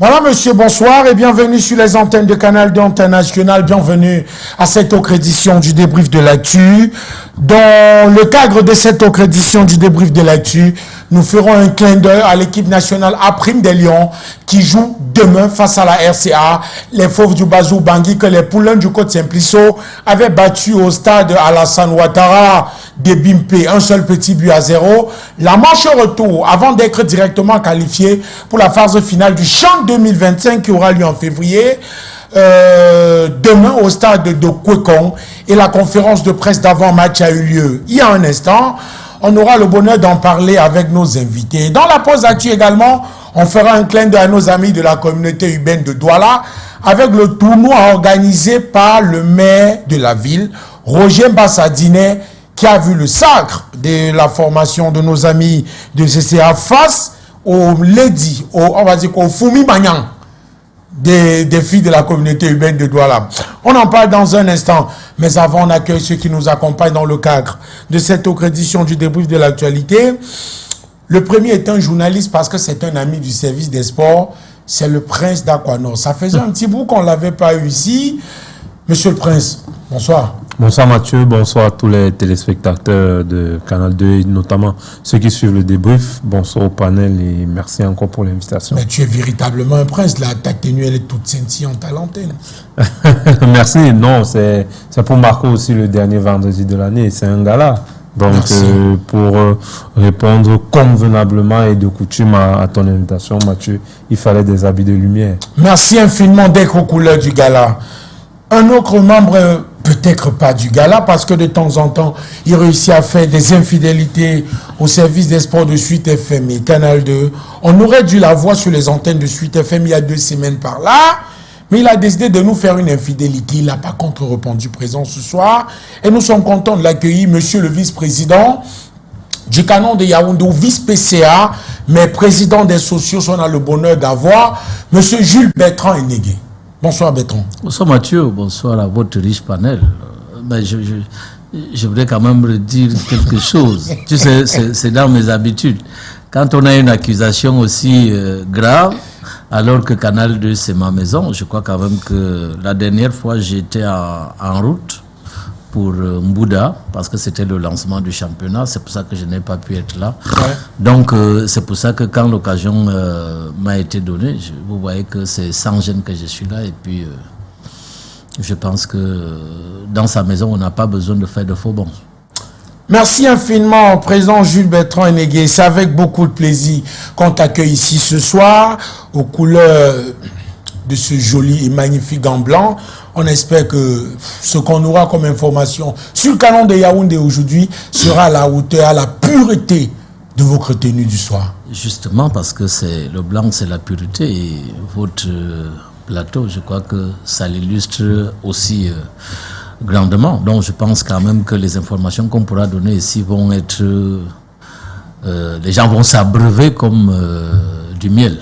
Voilà, monsieur, bonsoir et bienvenue sur les antennes de Canal 2 International. Bienvenue à cette autre édition du débrief de l'actu. Dans le cadre de cette autre édition du débrief de l'actu, nous ferons un clin d'œil à l'équipe nationale A' des Lions qui joue demain face à la RCA. Les Fauves du Bazou Bangui que les Poulains du Côte Simpliceau avaient battu au stade Alassane Ouattara de Bimpe, un seul petit but à 0. La manche retour avant d'être directement qualifié pour la phase finale du CHAN 2025 qui aura lieu en février. Demain au stade de Kwekong et la conférence de presse d'avant-match a eu lieu il y a un instant. On aura le bonheur d'en parler avec nos invités. Dans la pause actuelle également, on fera un clin d'œil à nos amis de la communauté urbaine de Douala avec le tournoi organisé par le maire de la ville, Roger Mbassadine, qui a vu le sacre de la formation de nos amis de CCA face aux ladies, on va dire aux Foumi Magnan. Des filles de la communauté urbaine de Douala. On en parle dans un instant, mais avant on accueille ceux qui nous accompagnent dans le cadre de cette autre édition du débrief de l'actualité. Le premier est un journaliste parce que c'est un ami du service des sports, c'est le Prince d'Aquanor. Ça faisait un petit bout qu'on ne l'avait pas eu ici. Monsieur le Prince, bonsoir. Bonsoir Mathieu, bonsoir à tous les téléspectateurs de Canal 2 et notamment ceux qui suivent le débrief. Bonsoir au panel et merci encore pour l'invitation. Mais tu es véritablement un prince, là, ta tenue elle est toute scintillante à l'antenne. Merci, non, c'est pour marquer aussi le dernier vendredi de l'année, c'est un gala. Donc pour répondre convenablement et de coutume à ton invitation Mathieu, il fallait des habits de lumière. Merci infiniment d'être aux couleurs du gala. Un autre membre, peut-être pas du gala, parce que de temps en temps, il réussit à faire des infidélités au service des sports de Suite FM et Canal 2. On aurait dû la voir sur les antennes de Suite FM il y a 2 semaines par là, mais il a décidé de nous faire une infidélité. Il n'a pas contre-répondu présent ce soir. Et nous sommes contents de l'accueillir, monsieur le vice-président du canon de Yaoundé, ou vice-PCA, mais président des socios, on a le bonheur d'avoir monsieur Jules Bertrand Ennegué. Bonsoir Bertrand. Bonsoir Mathieu, bonsoir à votre riche panel. Ben, je voudrais quand même redire quelque chose. Tu sais, c'est dans mes habitudes. Quand on a une accusation aussi grave, alors que Canal 2 c'est ma maison, je crois quand même que la dernière fois j'étais en route pour Mbouda, parce que c'était le lancement du championnat, c'est pour ça que je n'ai pas pu être là. Ouais. Donc c'est pour ça que quand l'occasion m'a été donnée, vous voyez que c'est sans gêne que je suis là, et puis je pense que dans sa maison, on n'a pas besoin de faire de faux bons. Merci infiniment, président Jules Bertrand Ennegué. C'est avec beaucoup de plaisir qu'on t'accueille ici ce soir, aux couleurs de ce joli et magnifique gant blanc. On espère que ce qu'on aura comme information sur le canon de Yaoundé aujourd'hui sera à la hauteur, à la pureté de votre tenue du soir. Justement, parce que c'est le blanc, c'est la pureté, et votre plateau, je crois que ça l'illustre aussi grandement. Donc je pense quand même que les informations qu'on pourra donner ici vont être... les gens vont s'abreuver comme du miel.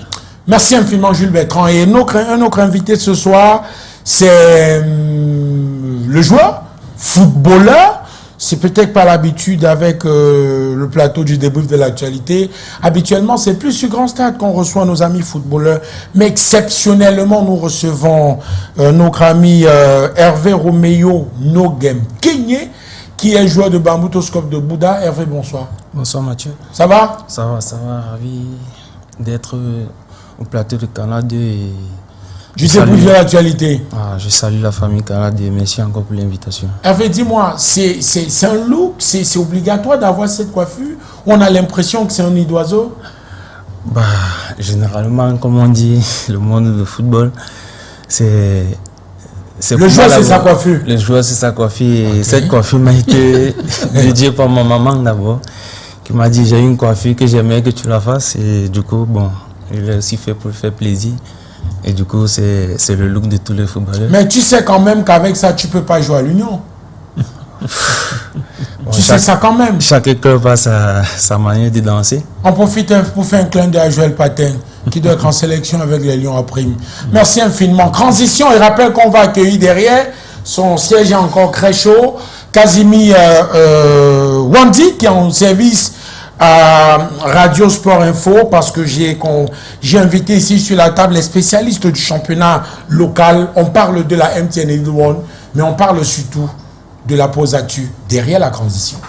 Merci infiniment Jules Bertrand. Et un autre invité ce soir, c'est le joueur, footballeur. C'est peut-être pas l'habitude avec le plateau du débrief de l'actualité. Habituellement, c'est plus sur grand stade qu'on reçoit nos amis footballeurs. Mais exceptionnellement, nous recevons notre ami Hervé Roméo Nogem Kenyé, qui est joueur de Bamboutoscope de Bouddha. Hervé, bonsoir. Bonsoir Mathieu. Ça va? Ça va. Ravi d'être au plateau de Canal 2 et... Je débrief de l'actualité. Je salue la famille Canal 2 et merci encore pour l'invitation. Hervé, dis-moi, c'est un look, c'est obligatoire d'avoir cette coiffure? On a l'impression que c'est un nid d'oiseau? Généralement, comme on dit, le monde du football, c'est le joueur, c'est sa coiffure. Le joueur, c'est sa coiffure. Et cette coiffure m'a été dédiée par ma maman d'abord, qui m'a dit, j'ai une coiffure que j'aimerais que tu la fasses. Et du coup, il l'a aussi fait pour faire plaisir. Et du coup, c'est le look de tous les footballeurs. Mais tu sais quand même qu'avec ça, tu ne peux pas jouer à l'Union. Tu sais ça quand même. Chaque club a sa manière de danser. On profite pour faire un clin d'œil à Joël Patin, qui doit être en sélection avec les Lions à prime. Merci infiniment. Transition, et rappelle qu'on va accueillir derrière, son siège est encore très chaud, Casimir Wandi, qui est en service à Radio Sport Info parce que j'ai invité ici sur la table les spécialistes du championnat local. On parle de la MTN League One, mais on parle surtout de la pause actu derrière la transition.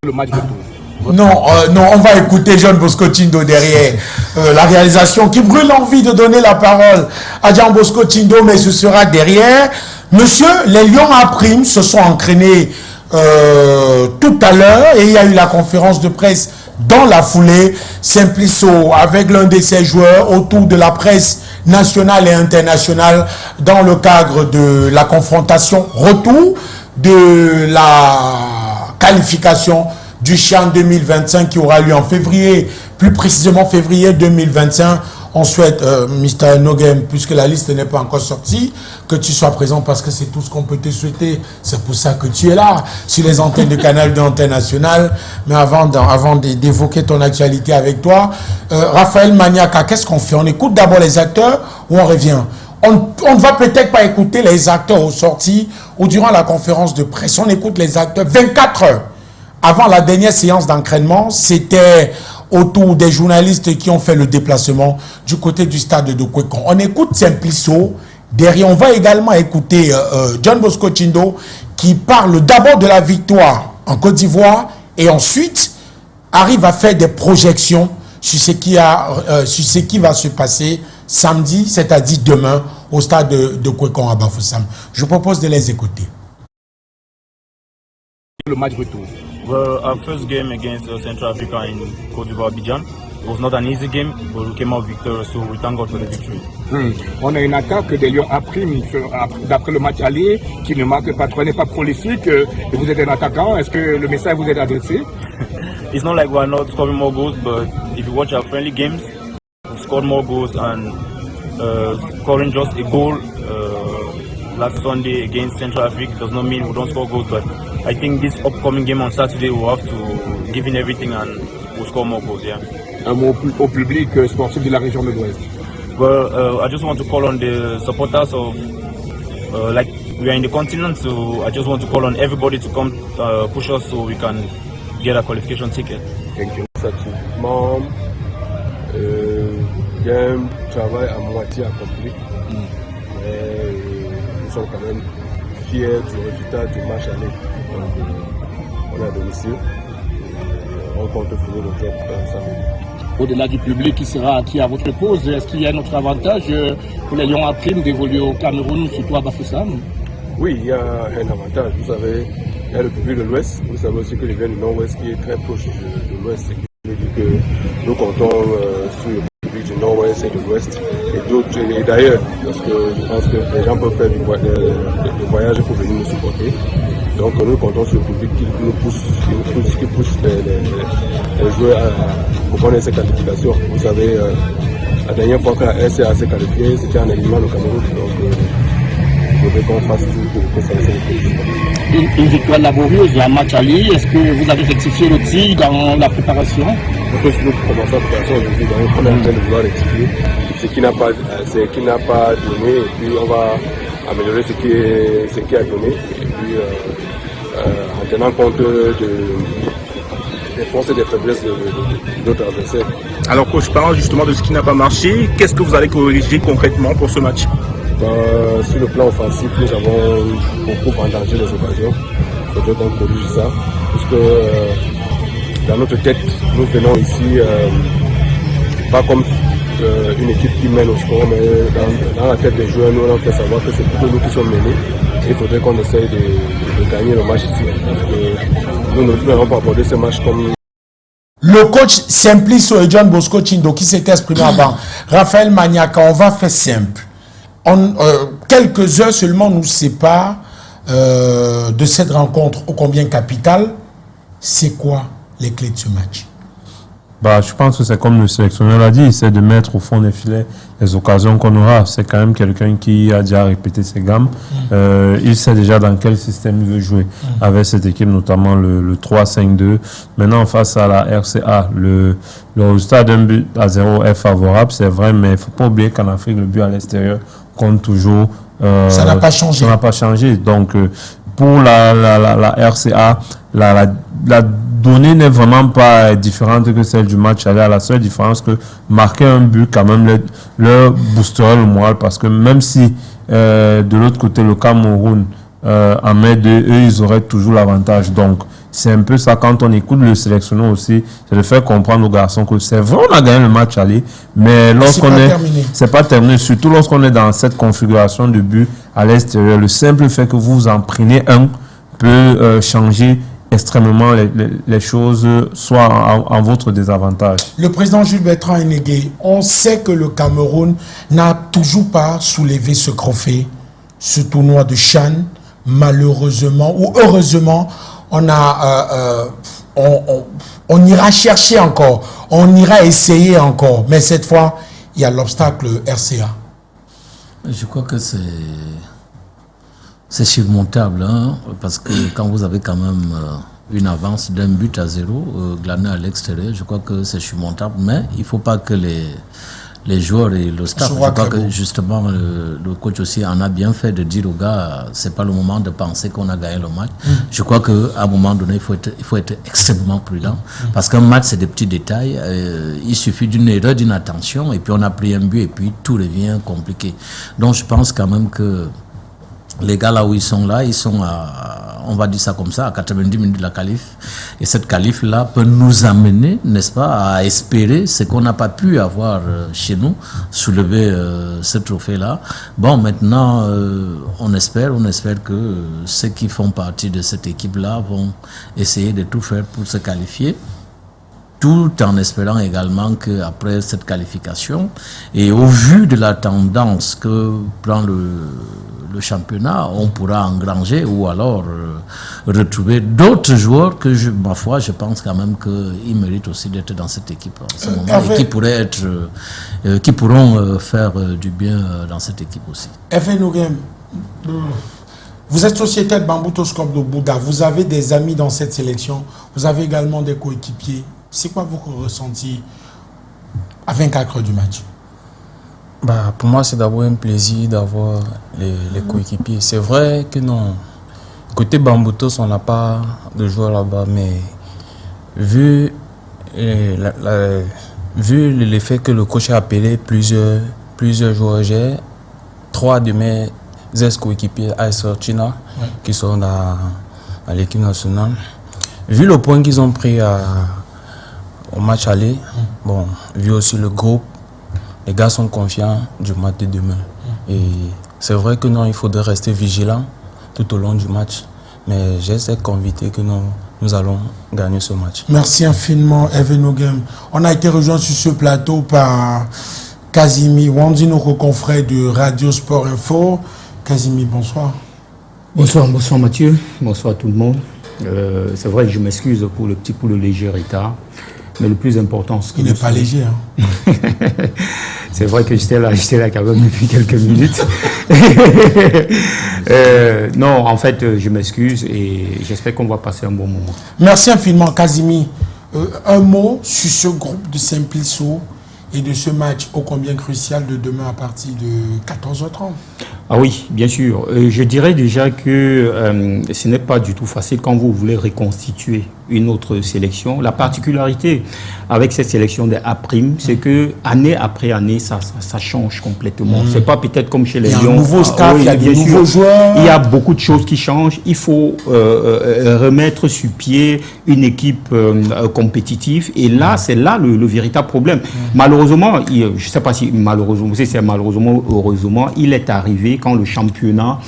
Le match de tour. Non, on va écouter John Bosco Tindo derrière la réalisation qui brûle l'envie de donner la parole à John Bosco Tindo, mais ce sera derrière. Monsieur, les Lions à prime se sont entraînés tout à l'heure et il y a eu la conférence de presse dans la foulée. Simplisso avec l'un de ses joueurs autour de la presse nationale et internationale dans le cadre de la confrontation retour de la qualification du CHAN 2025 qui aura lieu en février, plus précisément février 2025. On souhaite, Mr. Nogem, puisque la liste n'est pas encore sortie, que tu sois présent parce que c'est tout ce qu'on peut te souhaiter. C'est pour ça que tu es là, sur les antennes de Canal d'Antenne Nationale. Mais avant d'évoquer ton actualité avec toi, Raphaël Maniaca, qu'est-ce qu'on fait? On écoute d'abord les acteurs ou on revient? On ne va peut-être pas écouter les acteurs aux sorties ou durant la conférence de presse. On écoute les acteurs 24 heures avant la dernière séance d'entraînement. C'était autour des journalistes qui ont fait le déplacement du côté du stade de Kwekon. On écoute Simplisso. Derrière, on va également écouter John Bosco Tindo qui parle d'abord de la victoire en Côte d'Ivoire et ensuite arrive à faire des projections sur ce qui va se passer samedi, c'est-à-dire demain, au stade de Kwekon à Bafoussam. Je vous propose de les écouter. Le match retour. Well, our first game against Central Africa in Côte d'Ivoire, Abidjan, it was not an easy game, but we came out victorious, so we thank God for the victory. On a une attaque des Lions à prime d'après le match aller qui ne marque pas trop, n'est pas prolifique. Et vous êtes un attaquant. Est-ce que le message vous est adressé? It's not like we're not scoring more goals, but if you watch our friendly games, we scored more goals and scoring just a goal last Sunday against Central Africa does not mean we don't score goals, but I think this upcoming game on Saturday we'll have to give in everything and we'll score more goals, yeah. Un mot au public sportif de la région de l'Ouest. Well, I just want to call on the supporters of, like we are in the continent, so I just want to call on everybody to come push us so we can get a qualification ticket. Thank you. Satisfaisant, il y a un travail à moitié accompli, mais nous sommes quand même fiers du résultat du match aller. Donc, on est à domicile, on compte finir le job samedi. Au-delà du public qui sera acquis à votre pause, est-ce qu'il y a un autre avantage pour les Lions à prime d'évoluer au Cameroun, surtout à Bafoussam? Oui, il y a un avantage. Vous savez, il y a le public de l'Ouest. Vous savez aussi que les viennent du Nord-Ouest qui est très proche de l'Ouest. Ce qui veut dire que nous comptons sur le public du Nord-Ouest et de l'Ouest et d'autres et d'ailleurs, parce que je pense que les gens peuvent faire du voyage pour venir nous supporter. Donc nous comptons sur le public qui nous pousse les joueurs pour connaître ces qualifications. Vous savez, la dernière fois que la RCA s'est qualifiée, c'était en éliminant le Cameroun. Donc il faudrait qu'on fasse tout pour ça. Une victoire laborieuse, un match à lui. Est-ce que vous avez rectifié le tir dans la préparation? Nous commençons la préparation aujourd'hui, donc on est en train de vouloir rectifier ce qui n'a pas donné, et puis on va améliorer ce qui a donné, et puis en tenant compte des forces et des faiblesses de notre adversaire. Alors coach, parlant justement de ce qui n'a pas marché, qu'est-ce que vous allez corriger concrètement pour ce match? Sur le plan offensif, nous avons beaucoup vendangé les occasions. Il faudrait qu'on corrige ça, puisque dans notre tête, nous venons ici pas comme une équipe qui mène au score, mais dans la tête des joueurs, nous on fait savoir que c'est plutôt nous qui sommes menés. Il faudrait qu'on essaye de gagner le match ici, parce que nous n'allons pas aborder ce match comme... Le coach Simplisso et John Bosco Tindo qui s'est exprimé avant, Raphaël Maniaca, on va faire simple. Quelques heures seulement nous séparent de cette rencontre ô combien capitale, c'est quoi les clés de ce match? Je pense que c'est comme le sélectionneur l'a dit, c'est de mettre au fond des filets les occasions qu'on aura. C'est quand même quelqu'un qui a déjà répété ses gammes. Il sait déjà dans quel système il veut jouer avec cette équipe, notamment le 3-5-2. Maintenant, face à la RCA, le résultat d'un but à 0 est favorable, c'est vrai, mais il ne faut pas oublier qu'en Afrique, le but à l'extérieur compte toujours. Ça n'a pas changé. Ça n'a pas changé. Donc, pour la RCA, la donnée n'est vraiment pas différente que celle du match aller. À la seule différence que marquer un but, quand même, leur boosterait le moral, parce que même si de l'autre côté, le Cameroun en met deux, eux, ils auraient toujours l'avantage. Donc, c'est un peu ça, quand on écoute le sélectionneur aussi, c'est de faire comprendre aux garçons que c'est vrai, on a gagné le match aller, mais lorsqu'on c'est pas terminé, surtout lorsqu'on est dans cette configuration de but à l'extérieur, le simple fait que vous en prenez un peut changer extrêmement les choses, soit en votre désavantage. Le président Jules Bertrand Enegé, on sait que le Cameroun n'a toujours pas soulevé ce trophée, ce tournoi de CHAN, malheureusement, ou heureusement, on ira chercher encore, on ira essayer encore, mais cette fois, il y a l'obstacle RCA. Je crois que c'est surmontable, hein, parce que quand vous avez quand même une avance d'un but à 0, glané à l'extérieur, je crois que c'est surmontable, mais il ne faut pas que les joueurs et le staff, je crois que justement le coach aussi en a bien fait de dire aux gars, c'est pas le moment de penser qu'on a gagné le match. Je crois qu'à un moment donné, il faut être extrêmement prudent, parce qu'un match, c'est des petits détails. Il suffit d'une erreur, d'une attention, et puis on a pris un but, et puis tout devient compliqué. Donc je pense quand même que les gars là où ils sont à, on va dire ça comme ça, à 90 minutes de la qualif. Et cette qualif-là peut nous amener, n'est-ce pas, à espérer ce qu'on n'a pas pu avoir chez nous, soulever ce trophée-là. Bon, maintenant, on espère que ceux qui font partie de cette équipe-là vont essayer de tout faire pour se qualifier, tout en espérant également qu'après cette qualification, et au vu de la tendance que prend le championnat, on pourra engranger ou alors retrouver d'autres joueurs que, ma foi, je pense quand même qu'ils méritent aussi d'être dans cette équipe en ce moment, et qui pourront faire du bien dans cette équipe aussi. Hervé Noguem, vous êtes sociétaire de Bambouto Scope de Bouddha, vous avez des amis dans cette sélection, vous avez également des coéquipiers. C'est quoi votre ressenti à 24 heures du match? Pour moi, c'est d'abord un plaisir d'avoir les coéquipiers. C'est vrai que non, côté Bamboutos, on n'a pas de joueurs là-bas, mais vu l'effet que le coach a appelé plusieurs joueurs, j'ai 3 de mes ex-coéquipiers à China qui sont à l'équipe nationale. Vu le point qu'ils ont pris au match aller, bon, vu aussi le groupe, les gars sont confiants du match de demain. Et c'est vrai que non, il faudrait rester vigilant tout au long du match. Mais j'ai cette conviction que nous allons gagner ce match. Merci infiniment, Hervé Noguem. On a été rejoint sur ce plateau par Kazimi Wandi, notre confrère de Radio Sport Info. Kazimi, bonsoir. Bonsoir Mathieu. Bonsoir tout le monde. C'est vrai que je m'excuse pour le léger retard. Mais le plus important, c'est que... Il n'est pas léger. Hein. C'est vrai que j'étais là quand même depuis quelques minutes. Non, en fait, je m'excuse et j'espère qu'on va passer un bon moment. Merci infiniment, Kazimi. Un mot sur ce groupe de Simplisso et de ce match ô combien crucial de demain à partir de 14h30. Ah oui, bien sûr. Je dirais déjà que ce n'est pas du tout facile quand vous voulez reconstituer une autre sélection. La particularité avec cette sélection des A', c'est que année après année, ça change complètement. C'est pas peut-être comme chez les Lions. Il y a un nouveau staff, il y a des nouveaux joueurs. Il y a beaucoup de choses qui changent. Il faut remettre sur pied une équipe compétitive. Et là, c'est là le véritable problème. Malheureusement, je ne sais pas si malheureusement, c'est malheureusement, heureusement, il est arrivé quand le championnat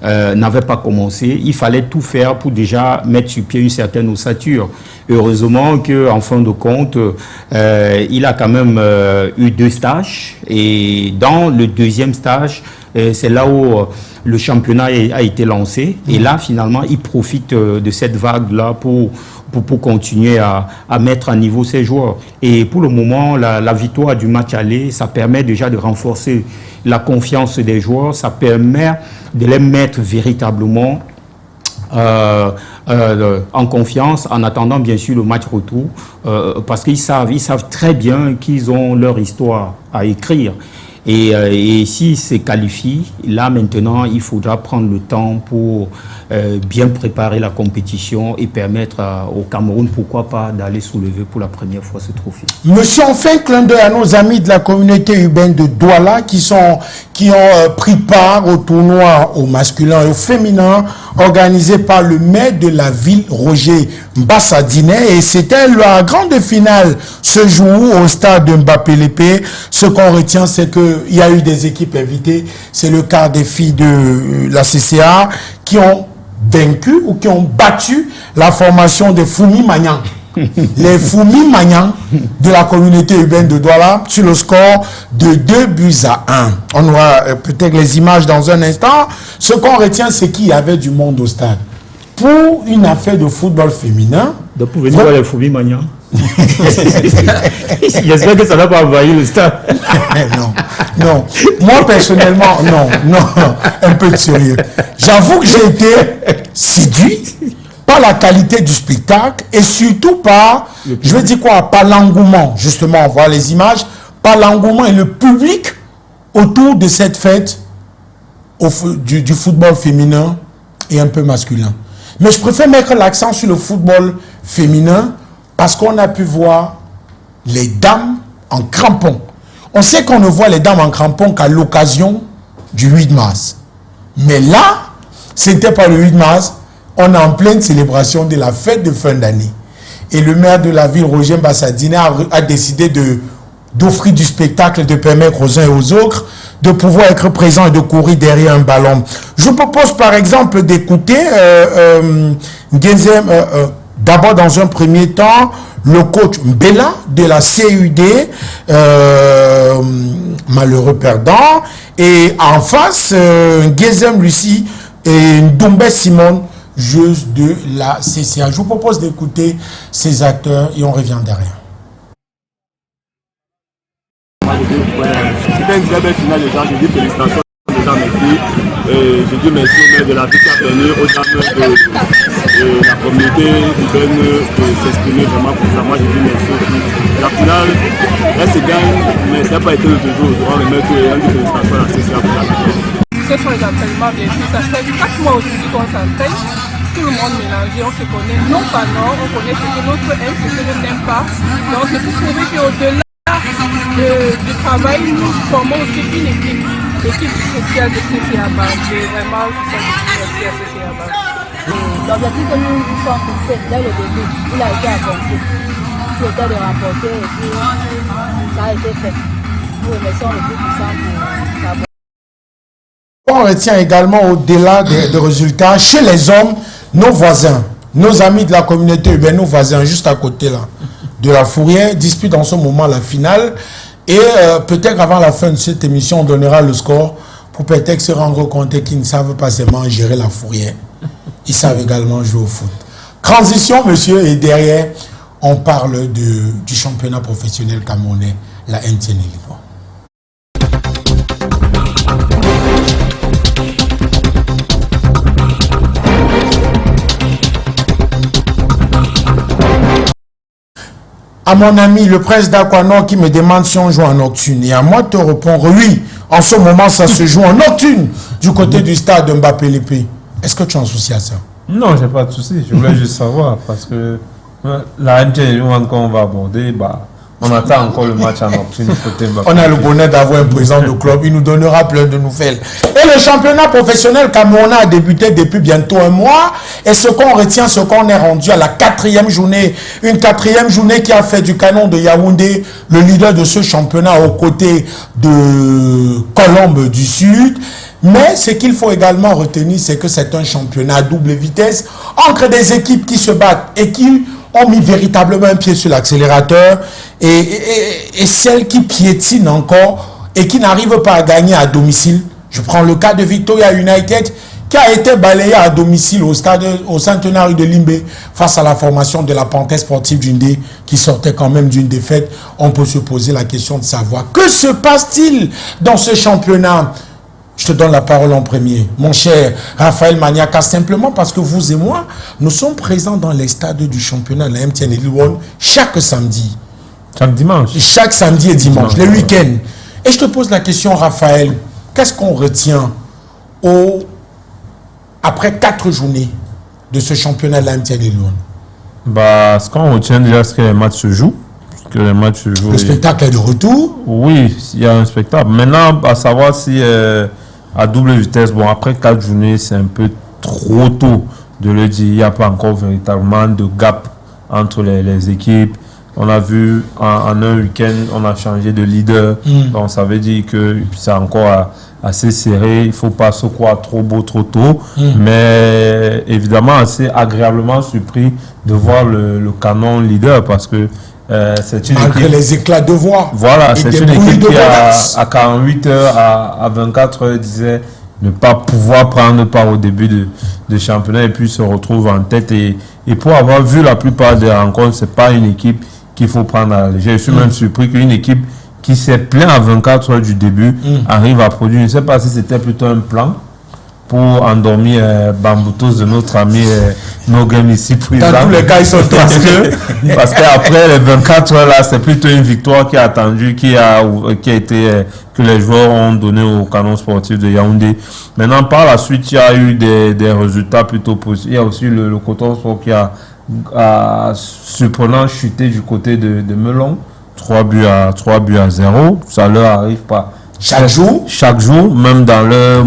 n'avait pas commencé. Il fallait tout faire pour déjà mettre sur pied une certaine ossature. Heureusement qu'en fin de compte, il a quand même eu 2 stages. Et dans le 2e stage, c'est là où le championnat a été lancé. Et là, finalement, il profite de cette vague-là pour continuer à mettre à niveau ses joueurs. Et pour le moment, la victoire du match aller, ça permet déjà de renforcer la confiance des joueurs. Ça permet de les mettre véritablement en confiance, en attendant bien sûr le match retour, parce qu'ils savent très bien qu'ils ont leur histoire à écrire. Et s'ils se qualifient, là maintenant, il faudra prendre le temps pour bien préparer la compétition et permettre au Cameroun, pourquoi pas, d'aller soulever pour la première fois ce trophée. Monsieur, on fait un clin d'œil à nos amis de la communauté urbaine de Douala qui ont pris part au tournoi au masculin et au féminin organisé par le maire de la ville, Roger Mbassa-Diné. Et c'était la grande finale ce jour au stade de Mbappé-Lépé. Ce qu'on retient, c'est qu'il y a eu des équipes invitées. C'est le cas des filles de la CCA qui ont vaincu ou qui ont battu la formation des Foumi Magnan. Les Foumi Magnan de la communauté urbaine de Douala sur le score de 2-1. On aura peut-être les images dans un instant. Ce qu'on retient, c'est qu'il y avait du monde au stade. Pour une affaire de football féminin... Donc pour venir voir les Foumi Magnan. J'espère que ça n'a pas envahi le stade. Non. Moi, personnellement, non. Un peu de sérieux. J'avoue que j'ai été séduit par la qualité du spectacle et surtout par, je veux dire quoi, par l'engouement. Justement, on voit les images, par l'engouement et le public autour de cette fête du football féminin et un peu masculin. Mais je préfère mettre l'accent sur le football féminin parce qu'on a pu voir les dames en crampons. On sait qu'on ne voit les dames en crampons qu'à l'occasion du 8 mars. Mais là, ce n'était pas le 8 mars, on est en pleine célébration de la fête de fin d'année. Et le maire de la ville, Roger Mbassa-Diné, a décidé d'offrir du spectacle, de permettre aux uns et aux autres de pouvoir être présents et de courir derrière un ballon. Je vous propose par exemple d'écouter d'abord dans un premier temps le coach Mbella de la CUD, malheureux perdant, et en face Ngezem Lucie et Ndoumbe Simone, joueuse de la CCA. Je vous propose d'écouter ces acteurs et on revient derrière. C'était une très belle finale déjà, je dis félicitations déjà mes filles. Je dis merci au maire de la ville qui a permis aux dames de la communauté urbaine de s'exprimer vraiment pour ça. Moi je dis merci aux filles. La finale, elle se gagne, mais ça n'a pas été le toujours. On remet tout et on dit félicitations à la CCA pour la finale. Ce sont les entraînements, bien sûr, ça fait 4 mois aujourd'hui qu'on s'entraîne. Tout le monde mélangé, on se connaît, non pas non, on connaît ce que l'autre aime, ce que l'autre n'aime pas. Donc c'est pour prouver qu'au-delà du travail, nous formons aussi une équipe, l'équipe sociale de CCABA. C'est vraiment merci à CCABA. L'objectif que nous nous sommes fixés dès le début, il a été accompli. C'était de rapporter et puis ça a été fait. Nous remercions le plus puissant pour savoir. On retient également au-delà des résultats, chez les hommes, nos voisins, nos amis de la communauté urbaine, nos voisins juste à côté là, de la Fourrière, disputent en ce moment la finale. Et peut-être avant la fin de cette émission, on donnera le score pour peut-être se rendre compte qu'ils ne savent pas seulement gérer la Fourrière. Ils savent également jouer au foot. Transition, monsieur, et derrière, on parle du championnat professionnel camerounais, la MTN Libre. À mon ami, le prince d'Aquanor qui me demande si on joue en nocturne. Et à moi de te répondre, oui, en ce moment, ça se joue en nocturne du côté du stade de Mbappé-Lépé. Est-ce que tu as un souci à ça? Non, j'ai pas de souci. Je voulais juste savoir parce que la MTN, quand on va aborder, on attend encore le match en nocturne. On a le bonheur d'avoir un président de club. Il nous donnera plein de nouvelles. Et le championnat professionnel camerounais a débuté depuis bientôt un mois. Et ce qu'on retient, ce qu'on est rendu à la 4e journée. Une 4e journée qui a fait du Canon de Yaoundé le leader de ce championnat aux côtés de Colombe du Sud. Mais ce qu'il faut également retenir, c'est que c'est un championnat à double vitesse entre des équipes qui se battent et qui ont mis véritablement un pied sur l'accélérateur et celles qui piétinent encore et qui n'arrivent pas à gagner à domicile. Je prends le cas de Victoria United qui a été balayé à domicile au centenaire de Limbe face à la formation de la Panthère Sportive d'Undé qui sortait quand même d'une défaite. On peut se poser la question de savoir que se passe-t-il dans ce championnat. Je te donne la parole en premier, mon cher Raphaël Maniaka, simplement parce que vous et moi, nous sommes présents dans les stades du championnat de la MTN et Lille chaque samedi. Chaque dimanche. Chaque samedi et dimanche, les week-ends. Et je te pose la question, Raphaël, qu'est-ce qu'on retient après 4 journées de ce championnat de la MTN et Lille? Ce qu'on retient déjà, c'est que les matchs se jouent. Le spectacle est de retour. Oui, il y a un spectacle. Maintenant, à savoir si à double vitesse, après 4 journées, c'est un peu trop tôt de le dire. Il n'y a pas encore véritablement de gap entre les équipes. On a vu en un week-end, on a changé de leader. Donc ça veut dire que c'est encore assez serré. Il ne faut pas se croire trop beau, trop tôt. Mais évidemment, assez agréablement surpris de voir le Canon leader parce que c'est une malgré équipe, les éclats de voix. Voilà, c'est une équipe qui à 48 heures, à 24 heures disait ne pas pouvoir prendre part au début de championnat et puis se retrouve en tête. Et pour avoir vu la plupart des rencontres, c'est pas une équipe qu'il faut prendre à la légère. Je suis même surpris qu'une équipe qui s'est plainte à 24 heures du début arrive à produire. Je ne sais pas si c'était plutôt un plan pour endormir Bamboutos de notre ami Nogem ici présent. Dans tous les cas, ils sont parce qu'après les 24 heures là, c'est plutôt une victoire qui a attendu, qui a été que les joueurs ont donné au Canon sportif de Yaoundé. Maintenant, par la suite, il y a eu des résultats plutôt positifs. Il y a aussi le Coton Sport qui a surprenant chuté du côté de Melon, 3 buts à 0. Ça leur arrive pas chaque jour, même dans leur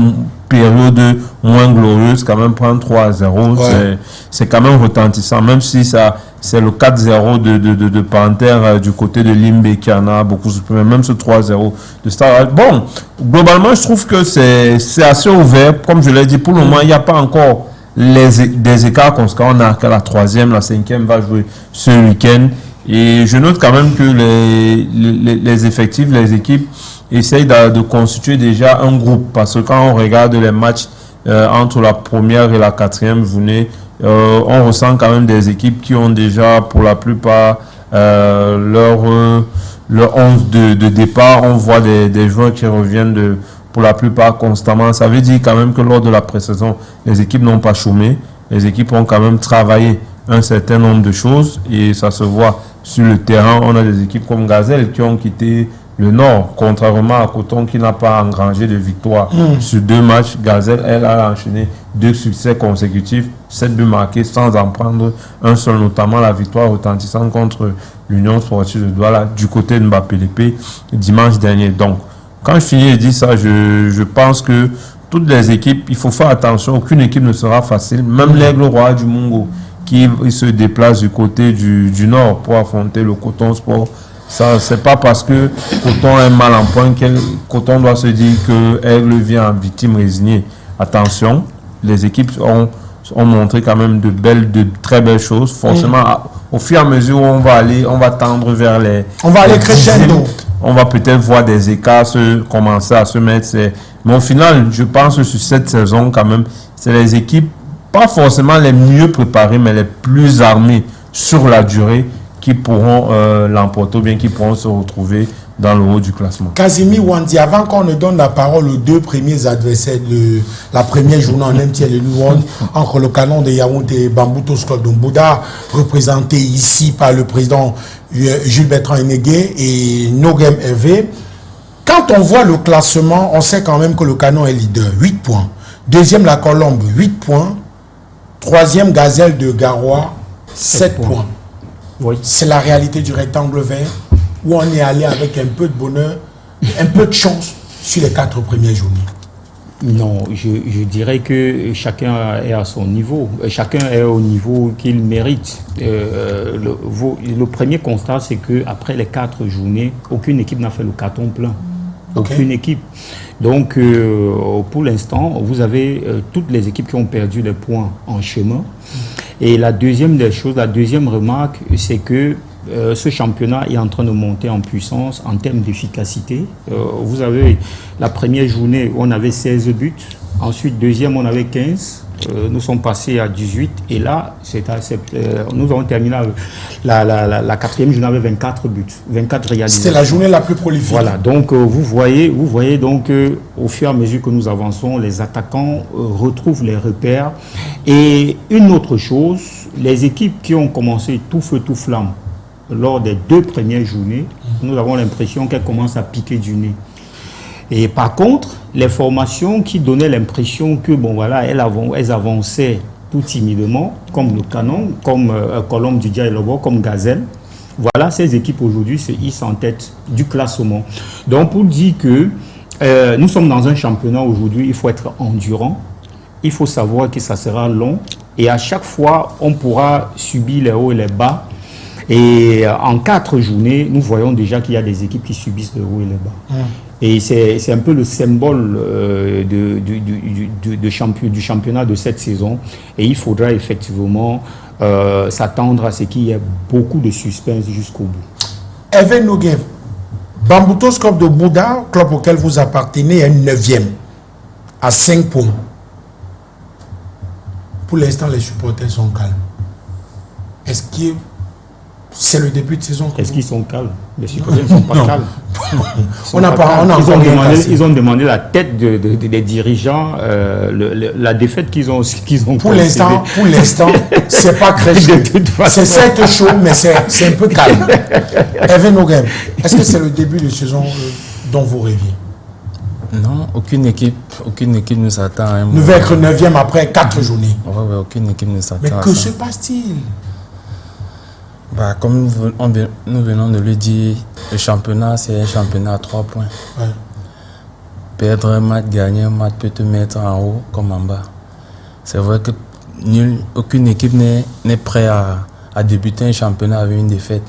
période moins glorieuse, quand même prendre 3-0, c'est quand même retentissant, même si c'est le 4-0 de Panthère du côté de Limbe qui en a beaucoup supprimé, même ce 3-0 de Star. Bon, globalement, je trouve que c'est assez ouvert. Comme je l'ai dit, pour le moment, il n'y a pas encore des écarts conséquents. On a que la 3e, la 5e va jouer ce week-end. Et je note quand même que les effectifs, les équipes essayent de constituer déjà un groupe. Parce que quand on regarde les matchs entre la première et la 4e journée, on ressent quand même des équipes qui ont déjà pour la plupart leur 11 de départ. On voit des joueurs qui reviennent pour la plupart constamment. Ça veut dire quand même que lors de la pré-saison, les équipes n'ont pas chômé. Les équipes ont quand même travaillé un certain nombre de choses et ça se voit sur le terrain. On a des équipes comme Gazelle qui ont quitté le Nord, contrairement à Coton qui n'a pas engrangé de victoire sur 2 matchs. Gazelle, elle, a enchaîné 2 succès consécutifs, 7 buts marqués sans en prendre un seul, notamment la victoire retentissante contre l'Union sportive de Douala du côté de Mbappé-Lépé dimanche dernier. Donc, quand je finis de dire ça, je pense que toutes les équipes, il faut faire attention, aucune équipe ne sera facile, même l'Aigle Roi du Mungo qui se déplace du côté du Nord pour affronter le Coton Sport. Ça, c'est pas parce que Coton est mal en point que Coton doit se dire que Aigle vient en victime résignée. Attention, les équipes ont montré quand même de très belles choses. Forcément, au fur et à mesure où on va tendre vers on va aller crescendo. On va peut-être voir des écarts commencer à se mettre. Mais au final, je pense que sur cette saison, quand même, c'est les équipes, pas forcément les mieux préparées, mais les plus armées sur la durée, qui pourront l'emporter ou bien qui pourront se retrouver dans le haut du classement. Casimir Wandi, avant qu'on ne donne la parole aux 2 premiers adversaires de la première journée en MTN et Louane, entre le Canon de Yaoundé et Bamboutos Club de Mbouda, représenté ici par le président Jules Bertrand Enegué et Nogem Hervé. Quand on voit le classement, on sait quand même que le Canon est leader, 8 points. Deuxième, la Colombe, 8 points. Troisième, Gazelle de Garoua, 7 points. Oui. C'est la réalité du rectangle vert où on est allé avec un peu de bonheur, un peu de chance sur les 4 premières journées. Non, je dirais que chacun est à son niveau. Chacun est au niveau qu'il mérite. Le premier constat, c'est qu'après les 4 journées, aucune équipe n'a fait le carton plein. Aucune équipe. Donc, pour l'instant, vous avez toutes les équipes qui ont perdu des points en chemin. Et la deuxième des choses, la deuxième remarque, c'est que ce championnat est en train de monter en puissance en termes d'efficacité. Vous avez la première journée, on avait 16 buts. Ensuite, deuxième, on avait 15. Nous sommes passés à 18. Et là, nous avons terminé la quatrième journée avec 24 buts, 24 réalisations. C'est la journée la plus prolifique. Voilà, donc vous voyez donc au fur et à mesure que nous avançons, les attaquants retrouvent les repères. Et une autre chose, les équipes qui ont commencé tout feu, tout flamme lors des 2 premières journées, nous avons l'impression qu'elles commencent à piquer du nez. Et par contre, les formations qui donnaient l'impression que elles avançaient tout timidement, comme le Canon, comme Colombe du Dialobo, comme Gazelle, voilà, ces équipes aujourd'hui se hissent en tête du classement. Donc pour dire que nous sommes dans un championnat aujourd'hui, il faut être endurant, il faut savoir que ça sera long, et à chaque fois, on pourra subir les hauts et les bas. Et en 4 journées, nous voyons déjà qu'il y a des équipes qui subissent les hauts et les bas. Et c'est un peu le symbole du championnat de cette saison. Et il faudra effectivement s'attendre à ce qu'il y ait beaucoup de suspense jusqu'au bout. Hervé Noguet, Bambutos Club de Bouddha, club auquel vous appartenez, est 9e, à 5 points. Pour l'instant, les supporters sont calmes. Est-ce que c'est le début de saison? Est-ce qu'ils sont calmes? Les supporters ne sont pas calmes. Ils ont demandé la tête des dirigeants, la défaite qu'ils ont Pour l'instant, c'est pas crédible. C'est certes chaud, mais c'est un peu calme. Hervé Noguem, est-ce que c'est le début de saison dont vous rêviez? Non, aucune équipe nous attend. Nous devons être 9e après 4 journées. Ouais, aucune équipe nous attend. Mais que se passe-t-il? Comme nous venons de le dire, le championnat, c'est un championnat à 3 points. Ouais. Perdre un match, gagner un match peut te mettre en haut comme en bas. C'est vrai que aucune équipe n'est prête à débuter un championnat avec une défaite.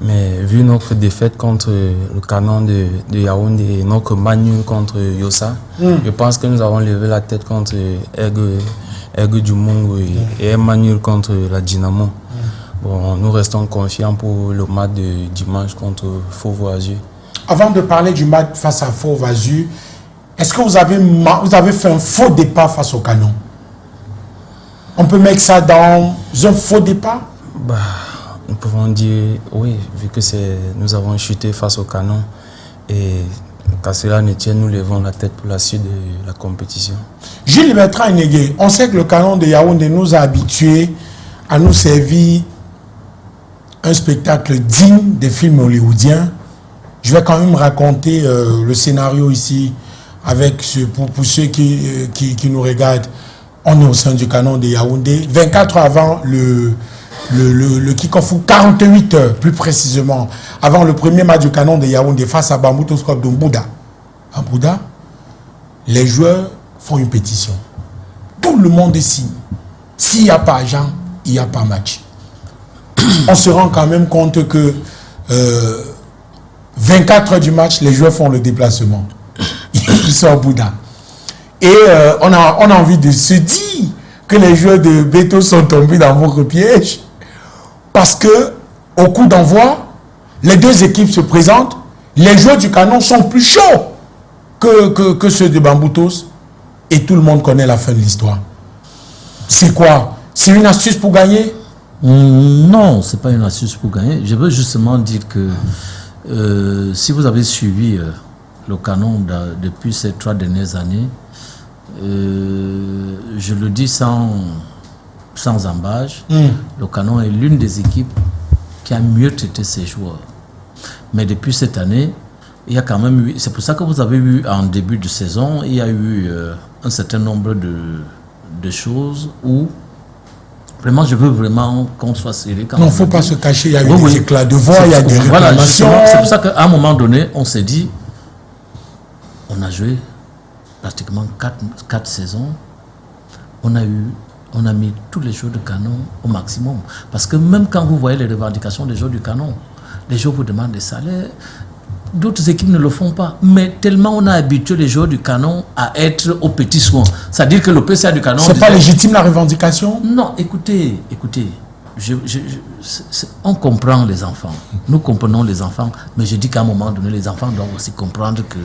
Mais vu notre défaite contre le Canon de Yaoundé et notre match nul contre Yossa, je pense que nous avons levé la tête contre Aigle du Mungo et un match nul contre la Dynamo. Bon, nous restons confiants pour le match de dimanche contre Faux-Voiseux. Avant de parler du match face à Faux-Voiseux, est-ce que vous avez fait un faux départ face au Canon? On peut mettre ça dans un faux départ? Nous pouvons dire oui, vu que nous avons chuté face au Canon. Et qu'à cela ne tienne, nous levons la tête pour la suite de la compétition. Gilles Bertrand Négué, on sait que le Canon de Yaoundé nous a habitués à nous servir un spectacle digne des films hollywoodiens. Je vais quand même raconter le scénario ici avec pour ceux qui nous regardent. On est au sein du Canon de Yaoundé. 24 heures avant le kick-off, 48 heures plus précisément, avant le premier match du Canon de Yaoundé face à Bambutos Club de Bouddha. À Bouddha, les joueurs font une pétition. Tout le monde signe. S'il n'y a pas agent, il n'y a pas match. On se rend quand même compte que 24 heures du match, les joueurs font le déplacement. Ils sont au Bouddha. Et on a envie de se dire que les joueurs de Beto sont tombés dans votre piège. Parce que au coup d'envoi, les deux équipes se présentent. Les joueurs du Canon sont plus chauds que ceux de Bambutos. Et tout le monde connaît la fin de l'histoire. C'est quoi? C'est une astuce pour gagner? Non, ce n'est pas une astuce pour gagner. Je veux justement dire que si vous avez suivi le Canon depuis ces 3 dernières années, je le dis sans embâche, le Canon est l'une des équipes qui a mieux traité ses joueurs. Mais depuis cette année, il y a quand même eu, c'est pour ça que vous avez eu en début de saison, il y a eu un certain nombre de choses où vraiment, je veux vraiment qu'on soit sérieux. Non, il ne faut pas se cacher, il y a eu des éclats de voix, il y a des réclamations. C'est pour ça qu'à un moment donné, on s'est dit, on a joué pratiquement 4 saisons, on a mis tous les joueurs de Canon au maximum. Parce que même quand vous voyez les revendications des joueurs du Canon, les joueurs vous demandent des salaires. D'autres équipes ne le font pas. Mais tellement on a habitué les joueurs du Canon à être aux petits soins. C'est-à-dire que le PCA du Canon... C'est pas légitime la revendication? Non, écoutez. On comprend les enfants. Nous comprenons les enfants. Mais je dis qu'à un moment donné, les enfants doivent aussi comprendre que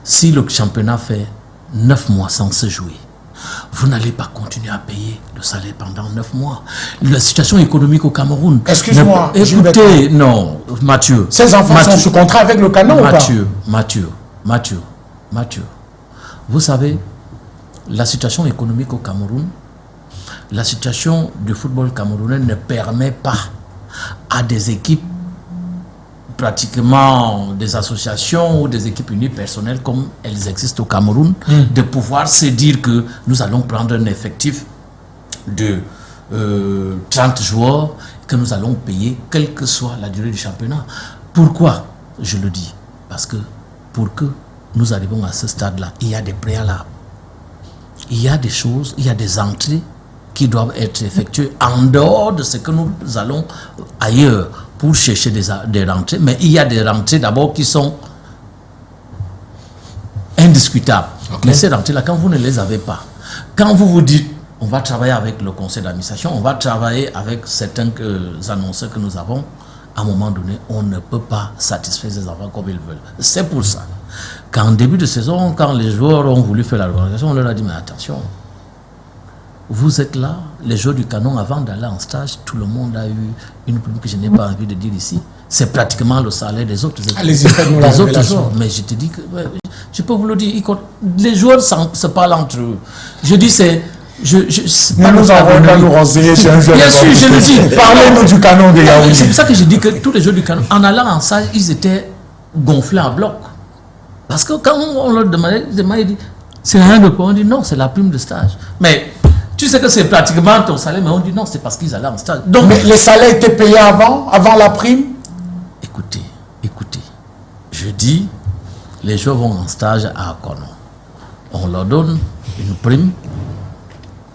si le championnat fait 9 mois sans se jouer, vous n'allez pas continuer à payer le salaire pendant 9 mois. La situation économique au Cameroun... Excuse-moi. Écoutez, non, Mathieu. Ces enfants sont sous contrat avec le Canon ou pas? Mathieu. Vous savez, la situation économique au Cameroun, la situation du football camerounais ne permet pas à des équipes, pratiquement des associations ou des équipes unipersonnelles comme elles existent au Cameroun, de pouvoir se dire que nous allons prendre un effectif de 30 joueurs que nous allons payer quelle que soit la durée du championnat. Pourquoi je le dis? Parce que pour que nous arrivions à ce stade-là, il y a des préalables. Il y a des choses, il y a des entrées qui doivent être effectuées en dehors de ce que nous allons ailleurs pour chercher des rentrées. Mais il y a des rentrées d'abord qui sont indiscutables. Okay. Mais ces rentrées-là, quand vous ne les avez pas, quand vous vous dites, on va travailler avec le conseil d'administration, on va travailler avec certains annonceurs que nous avons, à un moment donné, on ne peut pas satisfaire les enfants comme ils veulent. C'est pour ça qu'en début de saison, quand les joueurs ont voulu faire la revendication, on leur a dit, mais attention, vous êtes là, les joueurs du Canon, avant d'aller en stage, tout le monde a eu une prime que je n'ai pas envie de dire ici. C'est pratiquement le salaire des autres équipes. Allez-y, faites-nous la révélation. Mais je te dis que, ouais, je peux vous le dire, les joueurs se parlent entre eux. Je dis, c'est... nous avons qu'à nous renseigner chez un joueur. Bien sûr, je le dis. Parlez-nous du Canon de Yaoundé. C'est pour ça que je dis que tous les joueurs du Canon, en allant en stage, ils étaient gonflés en bloc. Parce que quand on leur demandait, ils disaient, c'est rien de quoi. On dit non, c'est la prime de stage. Mais tu sais que c'est pratiquement ton salaire, mais on dit non, c'est parce qu'ils allaient en stage. Donc, mais les salaires étaient payés avant la prime? Écoutez, je dis, les joueurs vont en stage à Kono. On leur donne une prime,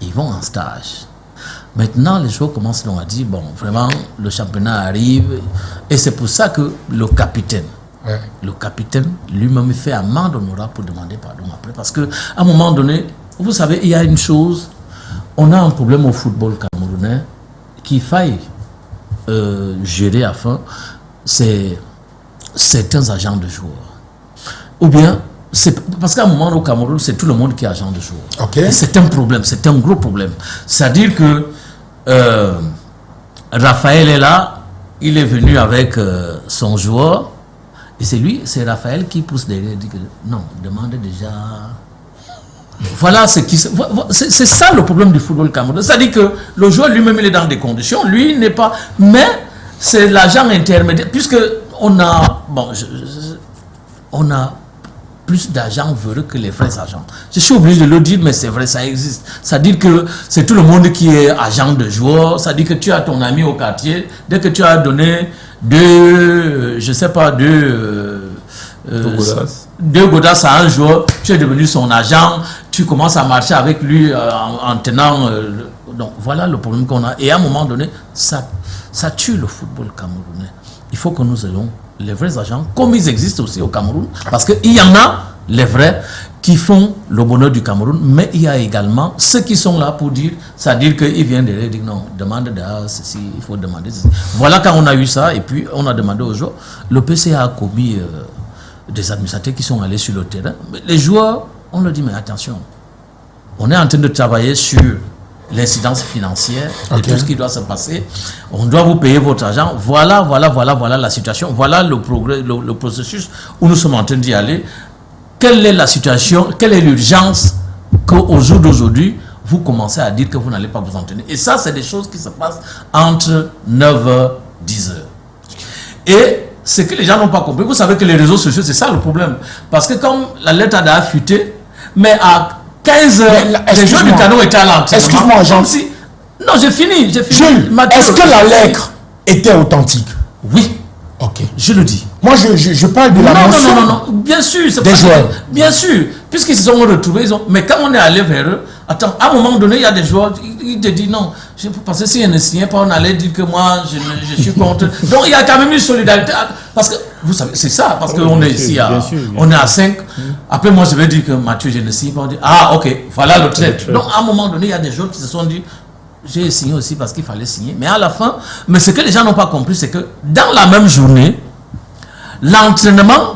ils vont en stage. Maintenant, les joueurs commencent à dire, bon, vraiment, le championnat arrive, et c'est pour ça que le capitaine lui-même fait amende honorable pour demander pardon après. Parce qu'à un moment donné, vous savez, il y a une chose, on a un problème au football camerounais qu'il faille gérer à fond, c'est certains agents de joueurs. Ou bien, parce qu'à un moment au Cameroun, c'est tout le monde qui est agent de joueurs. Okay. C'est un problème, c'est un gros problème. C'est-à-dire que Raphaël est là, il est venu avec son joueur, et c'est Raphaël qui pousse derrière, dit que non, demande déjà... Voilà c'est ça le problème du football camerounais. C'est-à-dire que le joueur lui-même il est dans des conditions, lui n'est pas... Mais c'est l'agent intermédiaire, puisque on a plus d'agents véreux que les vrais agents. Je suis obligé de le dire, mais c'est vrai, ça existe. C'est-à-dire que c'est tout le monde qui est agent de joueur. C'est-à-dire que tu as ton ami au quartier, dès que tu as donné deux godasses à un joueur, tu es devenu son agent, tu commences à marcher avec lui en tenant... donc voilà le problème qu'on a. Et à un moment donné, ça tue le football camerounais. Il faut que nous ayons les vrais agents, comme ils existent aussi au Cameroun, parce qu'il y en a, les vrais, qui font le bonheur du Cameroun, mais il y a également ceux qui sont là pour dire, c'est-à-dire qu'ils viennent derrière, dire non, demande de ceci, il faut demander ceci. Voilà quand on a eu ça, et puis on a demandé aux joueurs, le PCA a commis des administrateurs qui sont allés sur le terrain, mais les joueurs, on leur dit, mais attention, on est en train de travailler sur l'incidence financière de tout ce qui doit se passer. On doit vous payer votre argent. Voilà la situation. Voilà le progrès, le processus où nous sommes en train d'y aller. Quelle est la situation, quelle est l'urgence qu'au jour d'aujourd'hui, vous commencez à dire que vous n'allez pas vous en tenir. Et ça, c'est des choses qui se passent entre 9h, 10h. Et ce que les gens n'ont pas compris, vous savez que les réseaux sociaux, c'est ça le problème. Parce que comme la lettre a fuité, mais à 15 heures, les joueurs du Canon étaient à l'entraînement. Excuse-moi, Jean. Non, j'ai fini. Jules, est-ce que la lettre était authentique? Oui. Ok. Je le dis. Moi, je parle de la mention. Non, bien sûr. Des joueurs. Bien sûr. Puisqu'ils se sont retrouvés, mais quand on est allé vers eux, attends, à un moment donné, il y a des joueurs, ils te disent non, parce que si ils ne signaient pas, on allait dire que moi, je suis contre. Donc, il y a quand même une solidarité. Parce que, vous savez, c'est ça, parce qu'on est ici, on est à 5. Après, moi, je vais dire que Mathieu, je ne signe pas. On dit, ah, ok, voilà le trait. Donc, à un moment donné, il y a des joueurs qui se sont dit, j'ai signé aussi parce qu'il fallait signer. Mais à la fin, mais ce que les gens n'ont pas compris, c'est que dans la même journée, l'entraînement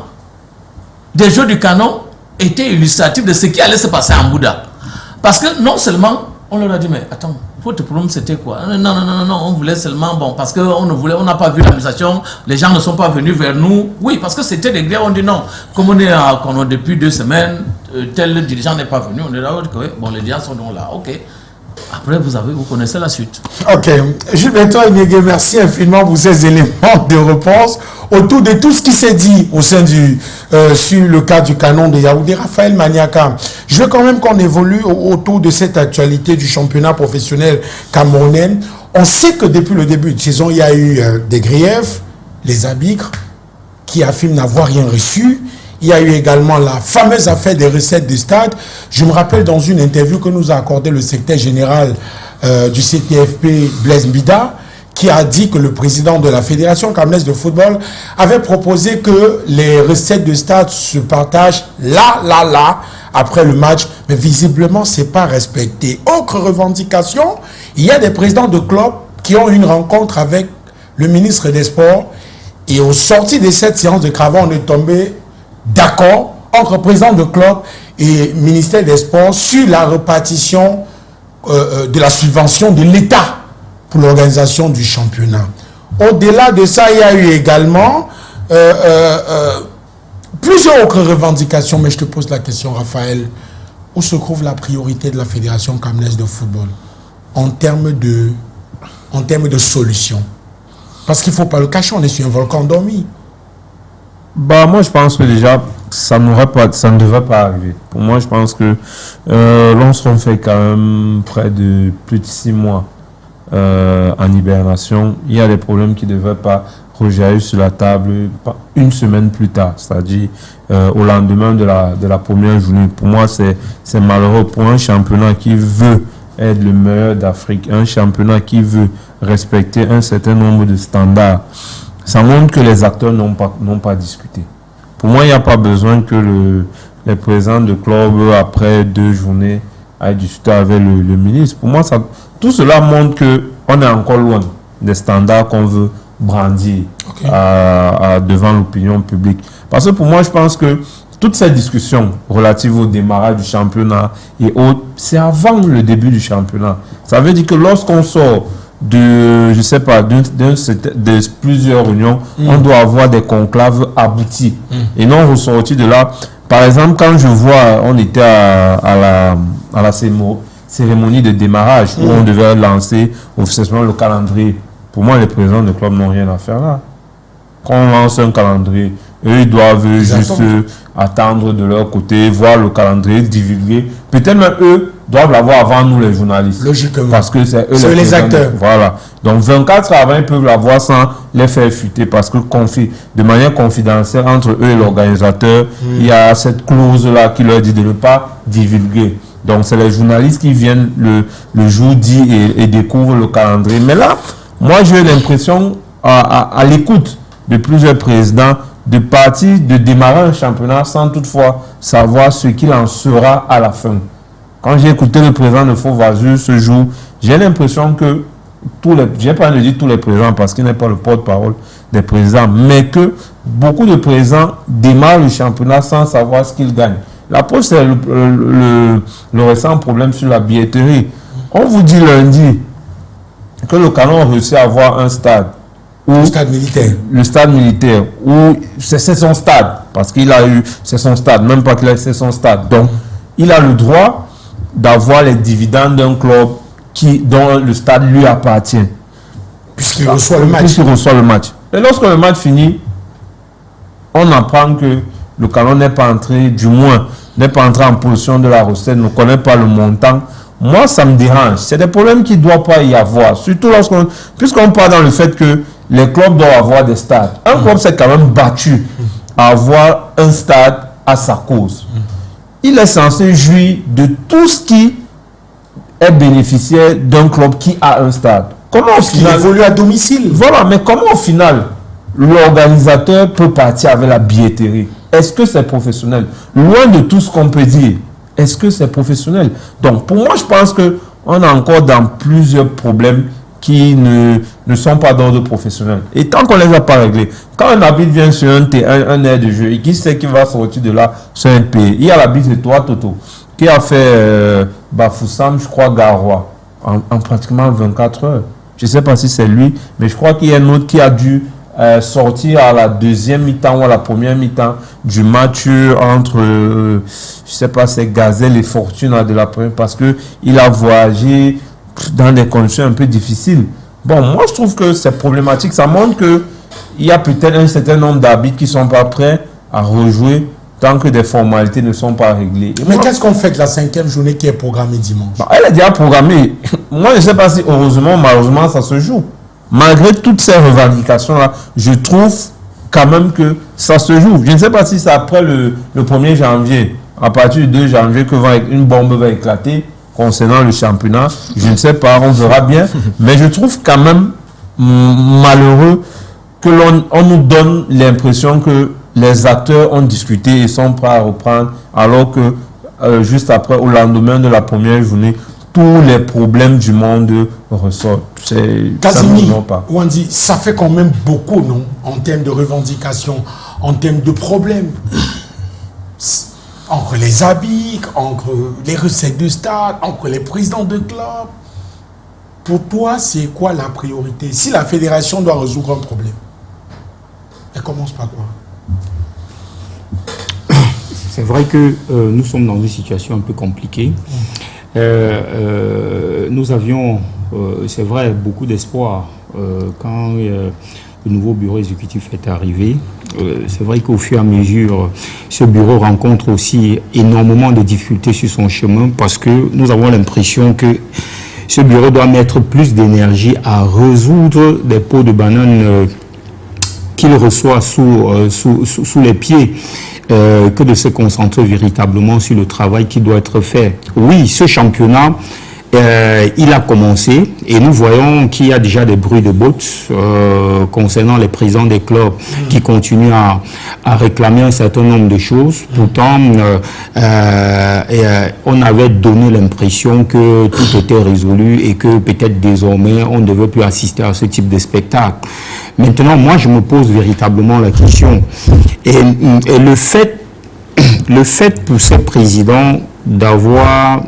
des Jeux du Canon était illustratif de ce qui allait se passer en Bouddha. Parce que non seulement, on leur a dit, mais attends, votre problème c'était quoi? Non, on voulait seulement, bon, parce on n'a pas vu l'amusation, les gens ne sont pas venus vers nous. Oui, parce que c'était des grèves, on dit non. Comme on est depuis 2 semaines, tel dirigeant n'est pas venu, on est là, bon, les dirigeants sont donc là, ok. Après, vous connaissez la suite. Ok. Gilberto Inyegue, merci infiniment pour ces éléments de réponse autour de tout ce qui s'est dit au sein sur le cas du canon de Yaoundé. Raphaël Maniaka, je veux quand même qu'on évolue autour de cette actualité du championnat professionnel camerounais. On sait que depuis le début de saison, il y a eu des griefs, les arbitres qui affirment n'avoir rien reçu. Il y a eu également la fameuse affaire des recettes du stade. Je me rappelle dans une interview que nous a accordé le secrétaire général du CTFP, Blaise Mbida, qui a dit que le président de la Fédération camerounaise de football avait proposé que les recettes de stade se partagent là, après le match. Mais visiblement, ce n'est pas respecté. Autre revendication, il y a des présidents de clubs qui ont eu une rencontre avec le ministre des Sports. Et au sorti de cette séance de cravats, on est tombé d'accord entre président de club et ministère des Sports sur la répartition de la subvention de l'État pour l'organisation du championnat. Au-delà de ça, il y a eu également plusieurs autres revendications, mais je te pose la question, Raphaël, où se trouve la priorité de la Fédération camerounaise de football en termes de solutions? Parce qu'il ne faut pas le cacher, on est sur un volcan endormi. Bah, moi, je pense que déjà, ça ne devrait pas arriver. Pour moi, je pense que l'on fait quand même près de plus de 6 mois en hibernation. Il y a des problèmes qui ne devraient pas rejaillir sur la table une semaine plus tard, c'est-à-dire au lendemain de la première journée. Pour moi, c'est malheureux pour un championnat qui veut être le meilleur d'Afrique, un championnat qui veut respecter un certain nombre de standards. Ça montre que les acteurs n'ont pas discuté. Pour moi, il n'y a pas besoin que les présidents de club, après 2 journées, aillent discuter avec le ministre. Pour moi, tout cela montre qu'on est encore loin des standards qu'on veut brandir devant l'opinion publique. Parce que pour moi, je pense que toute cette discussion relative au démarrage du championnat et autres, c'est avant le début du championnat. Ça veut dire que lorsqu'on sort de plusieurs réunions, on doit avoir des conclaves aboutis et non ressortir de là. Par exemple, quand je vois, on était à la cérémonie de démarrage où on devait lancer officiellement le calendrier. Pour moi, les présidents de club n'ont rien à faire là. Quand on lance un calendrier, eux, ils doivent juste attendre de leur côté, voir le calendrier, divulguer. Peut-être même eux doivent l'avoir avant nous, les journalistes. Logiquement. Parce que c'est eux les acteurs. Voilà. Donc 24 avant, ils peuvent l'avoir sans les faire fuiter parce que de manière confidentielle entre eux et l'organisateur, il y a cette clause-là qui leur dit de ne pas divulguer. Donc c'est les journalistes qui viennent le jour dit et découvrent le calendrier. Mais là, moi j'ai l'impression, à l'écoute de plusieurs présidents, de partir, de démarrer un championnat sans toutefois savoir ce qu'il en sera à la fin. Quand j'ai écouté le président de Faux Vazur ce jour, j'ai l'impression que j'ai pas envie de dire tous les présidents parce qu'il n'est pas le porte-parole des présidents, mais que beaucoup de présidents démarrent le championnat sans savoir ce qu'ils gagnent. La preuve, c'est le récent problème sur la billetterie. On vous dit lundi que le Canon a réussi à avoir un stade. Le stade militaire. Le stade militaire, où c'est son stade, parce qu'il a eu, c'est son stade, même pas qu'il a c'est son stade. Donc, il a le droit d'avoir les dividendes d'un club dont le stade lui appartient. Puisqu'il reçoit le match. Puisqu'il reçoit le match. Et lorsque le match finit, on apprend que le Canon n'est pas entré, du moins, n'est pas entré en position de la recette, ne connaît pas le montant. Moi, ça me dérange. C'est des problèmes qui ne doivent pas y avoir. Surtout puisqu'on parle dans le fait que les clubs doivent avoir des stades. Un club s'est quand même battu à avoir un stade à sa cause. Il est censé jouir de tout ce qui est bénéficiaire d'un club qui a un stade. Comment au final, il évolue à domicile. Voilà, mais comment au final l'organisateur peut partir avec la billetterie? Est-ce que c'est professionnel? Loin de tout ce qu'on peut dire, est-ce que c'est professionnel? Donc pour moi, je pense qu'on est encore dans plusieurs problèmes qui ne sont pas d'ordre professionnel. Et tant qu'on ne les a pas réglés, quand un arbitre vient sur un air de jeu et qui sait qu'il va sortir de là sur un pays, il y a l'arbitre de toi, Toto, qui a fait Bafoussam, je crois, Garoua, en pratiquement 24 heures. Je ne sais pas si c'est lui, mais je crois qu'il y a un autre qui a dû sortir à la deuxième mi-temps ou à la première mi-temps du match entre, je ne sais pas, c'est Gazelle et Fortune de la première, parce qu'il a voyagé dans des conditions un peu difficiles. Bon, moi je trouve que c'est problématique. Ça montre qu'il y a peut-être un certain nombre d'arbitres qui ne sont pas prêts à rejouer tant que des formalités ne sont pas réglées. Mais qu'est-ce qu'on fait de la 5e journée qui est programmée dimanche? Elle est déjà programmée. Moi je ne sais pas si heureusement, malheureusement ça se joue. Malgré toutes ces revendications-là, je trouve quand même que ça se joue. Je ne sais pas si c'est après le 1er janvier, à partir du 2 janvier, que une bombe va éclater concernant le championnat. Je ne sais pas, on verra bien. Mais je trouve quand même malheureux que on nous donne l'impression que les acteurs ont discuté et sont prêts à reprendre, alors que juste après, au lendemain de la première journée, tous les problèmes du monde ressortent. Casimir, Wandi, ça fait quand même beaucoup, non? En termes de revendications, en termes de problèmes. Entre les habits, entre les recettes de stade, entre les présidents de club. Pour toi, c'est quoi la priorité? Si la fédération doit résoudre un problème, elle commence par quoi? C'est vrai que nous sommes dans une situation un peu compliquée. Nous avions, c'est vrai, beaucoup d'espoir quand le nouveau bureau exécutif est arrivé. C'est vrai qu'au fur et à mesure, ce bureau rencontre aussi énormément de difficultés sur son chemin, parce que nous avons l'impression que ce bureau doit mettre plus d'énergie à résoudre des pots de banane qu'il reçoit sous les pieds, que de se concentrer véritablement sur le travail qui doit être fait. Oui, ce championnat, il a commencé et nous voyons qu'il y a déjà des bruits de bottes concernant les présidents des clubs qui continuent à réclamer un certain nombre de choses. Pourtant, on avait donné l'impression que tout était résolu et que peut-être désormais on ne devait plus assister à ce type de spectacle. Maintenant, moi je me pose véritablement la question. Et le fait pour ce président d'avoir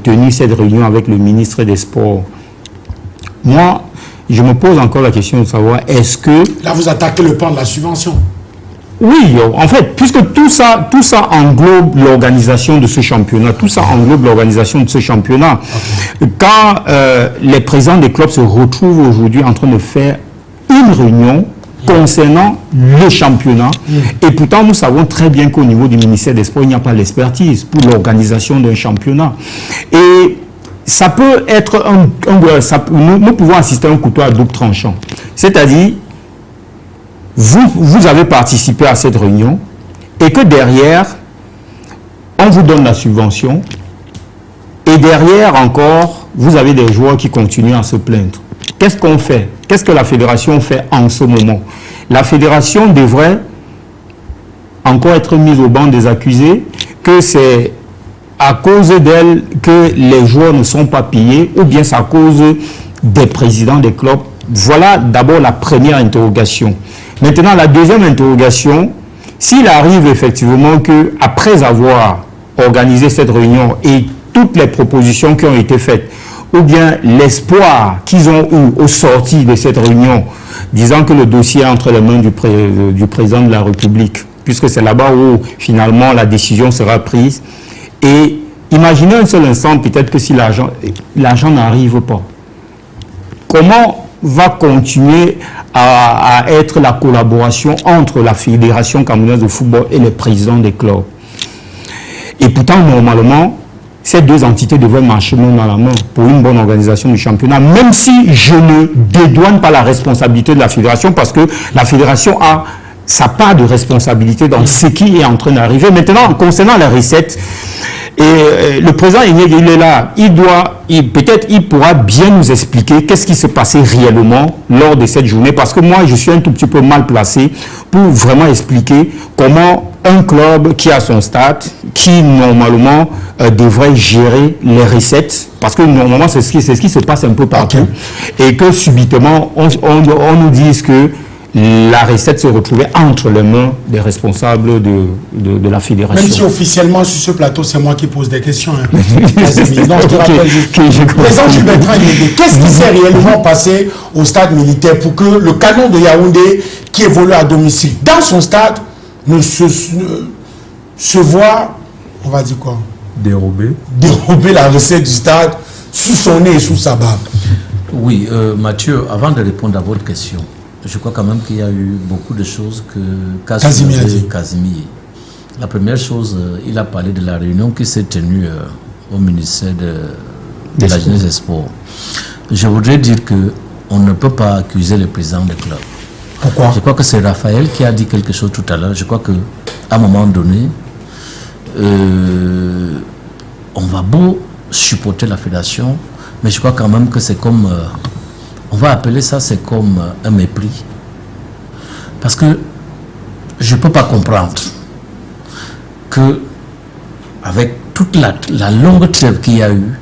tenu cette réunion avec le ministre des Sports, moi, je me pose encore la question de savoir, est-ce que... Là, vous attaquez le pan de la subvention. Oui, en fait, puisque tout ça englobe l'organisation de ce championnat, Quand les présidents des clubs se retrouvent aujourd'hui en train de faire une réunion concernant le championnat, et pourtant nous savons très bien qu'au niveau du ministère des Sports, il n'y a pas l'expertise pour l'organisation d'un championnat. Et ça peut être nous pouvons assister à un couteau à double tranchant. C'est-à-dire, vous avez participé à cette réunion et que derrière, on vous donne la subvention et derrière encore, vous avez des joueurs qui continuent à se plaindre. Qu'est-ce qu'on fait? Qu'est-ce que la fédération fait en ce moment? La fédération devrait encore être mise au banc des accusés, que c'est à cause d'elle que les joueurs ne sont pas payés, ou bien c'est à cause des présidents des clubs. Voilà d'abord la première interrogation. Maintenant, la deuxième interrogation, s'il arrive effectivement qu'après avoir organisé cette réunion et toutes les propositions qui ont été faites, ou bien l'espoir qu'ils ont eu au sorti de cette réunion, disant que le dossier est entre les mains du président de la République, puisque c'est là-bas où finalement la décision sera prise. Et imaginez un seul instant, peut-être que si l'argent n'arrive pas, comment va continuer à être la collaboration entre la Fédération camerounaise de football et les présidents des clubs? Et pourtant, normalement, ces deux entités devraient marcher main dans la main pour une bonne organisation du championnat, même si je ne dédouane pas la responsabilité de la fédération, parce que la fédération a sa part de responsabilité dans ce qui est en train d'arriver. Maintenant, concernant les recettes, et le président Enyege, il est là, peut-être il pourra bien nous expliquer qu'est-ce qui s'est passé réellement lors de cette journée, parce que moi je suis un tout petit peu mal placé pour vraiment expliquer comment un club qui a son stade, qui normalement devrait gérer les recettes, parce que normalement c'est ce qui se passe un peu partout, et que subitement on nous dise que la recette se retrouvait entre les mains des responsables de la fédération. Même si officiellement sur ce plateau, c'est moi qui pose des questions. Hein. Non, je te rappelle juste. Président Gilbert Enyege, qu'est-ce qui s'est réellement passé au stade militaire pour que le Canon de Yaoundé, qui évolue à domicile, dans son stade, ne se voit, on va dire quoi, dérober la recette du stade sous son nez et sous sa barbe? Oui, Mathieu, avant de répondre à votre question, je crois quand même qu'il y a eu beaucoup de choses que Casimir a dit. La première chose, il a parlé de la réunion qui s'est tenue au ministère de la Jeunesse et des Sports. Je voudrais dire qu'on ne peut pas accuser le président du club. Pourquoi? Je crois que c'est Raphaël qui a dit quelque chose tout à l'heure. Je crois qu'à un moment donné, on va beau supporter la fédération, mais je crois quand même que c'est comme... on va appeler ça, c'est comme un mépris. Parce que je ne peux pas comprendre que, avec toute la longue trêve qu'il y a eu,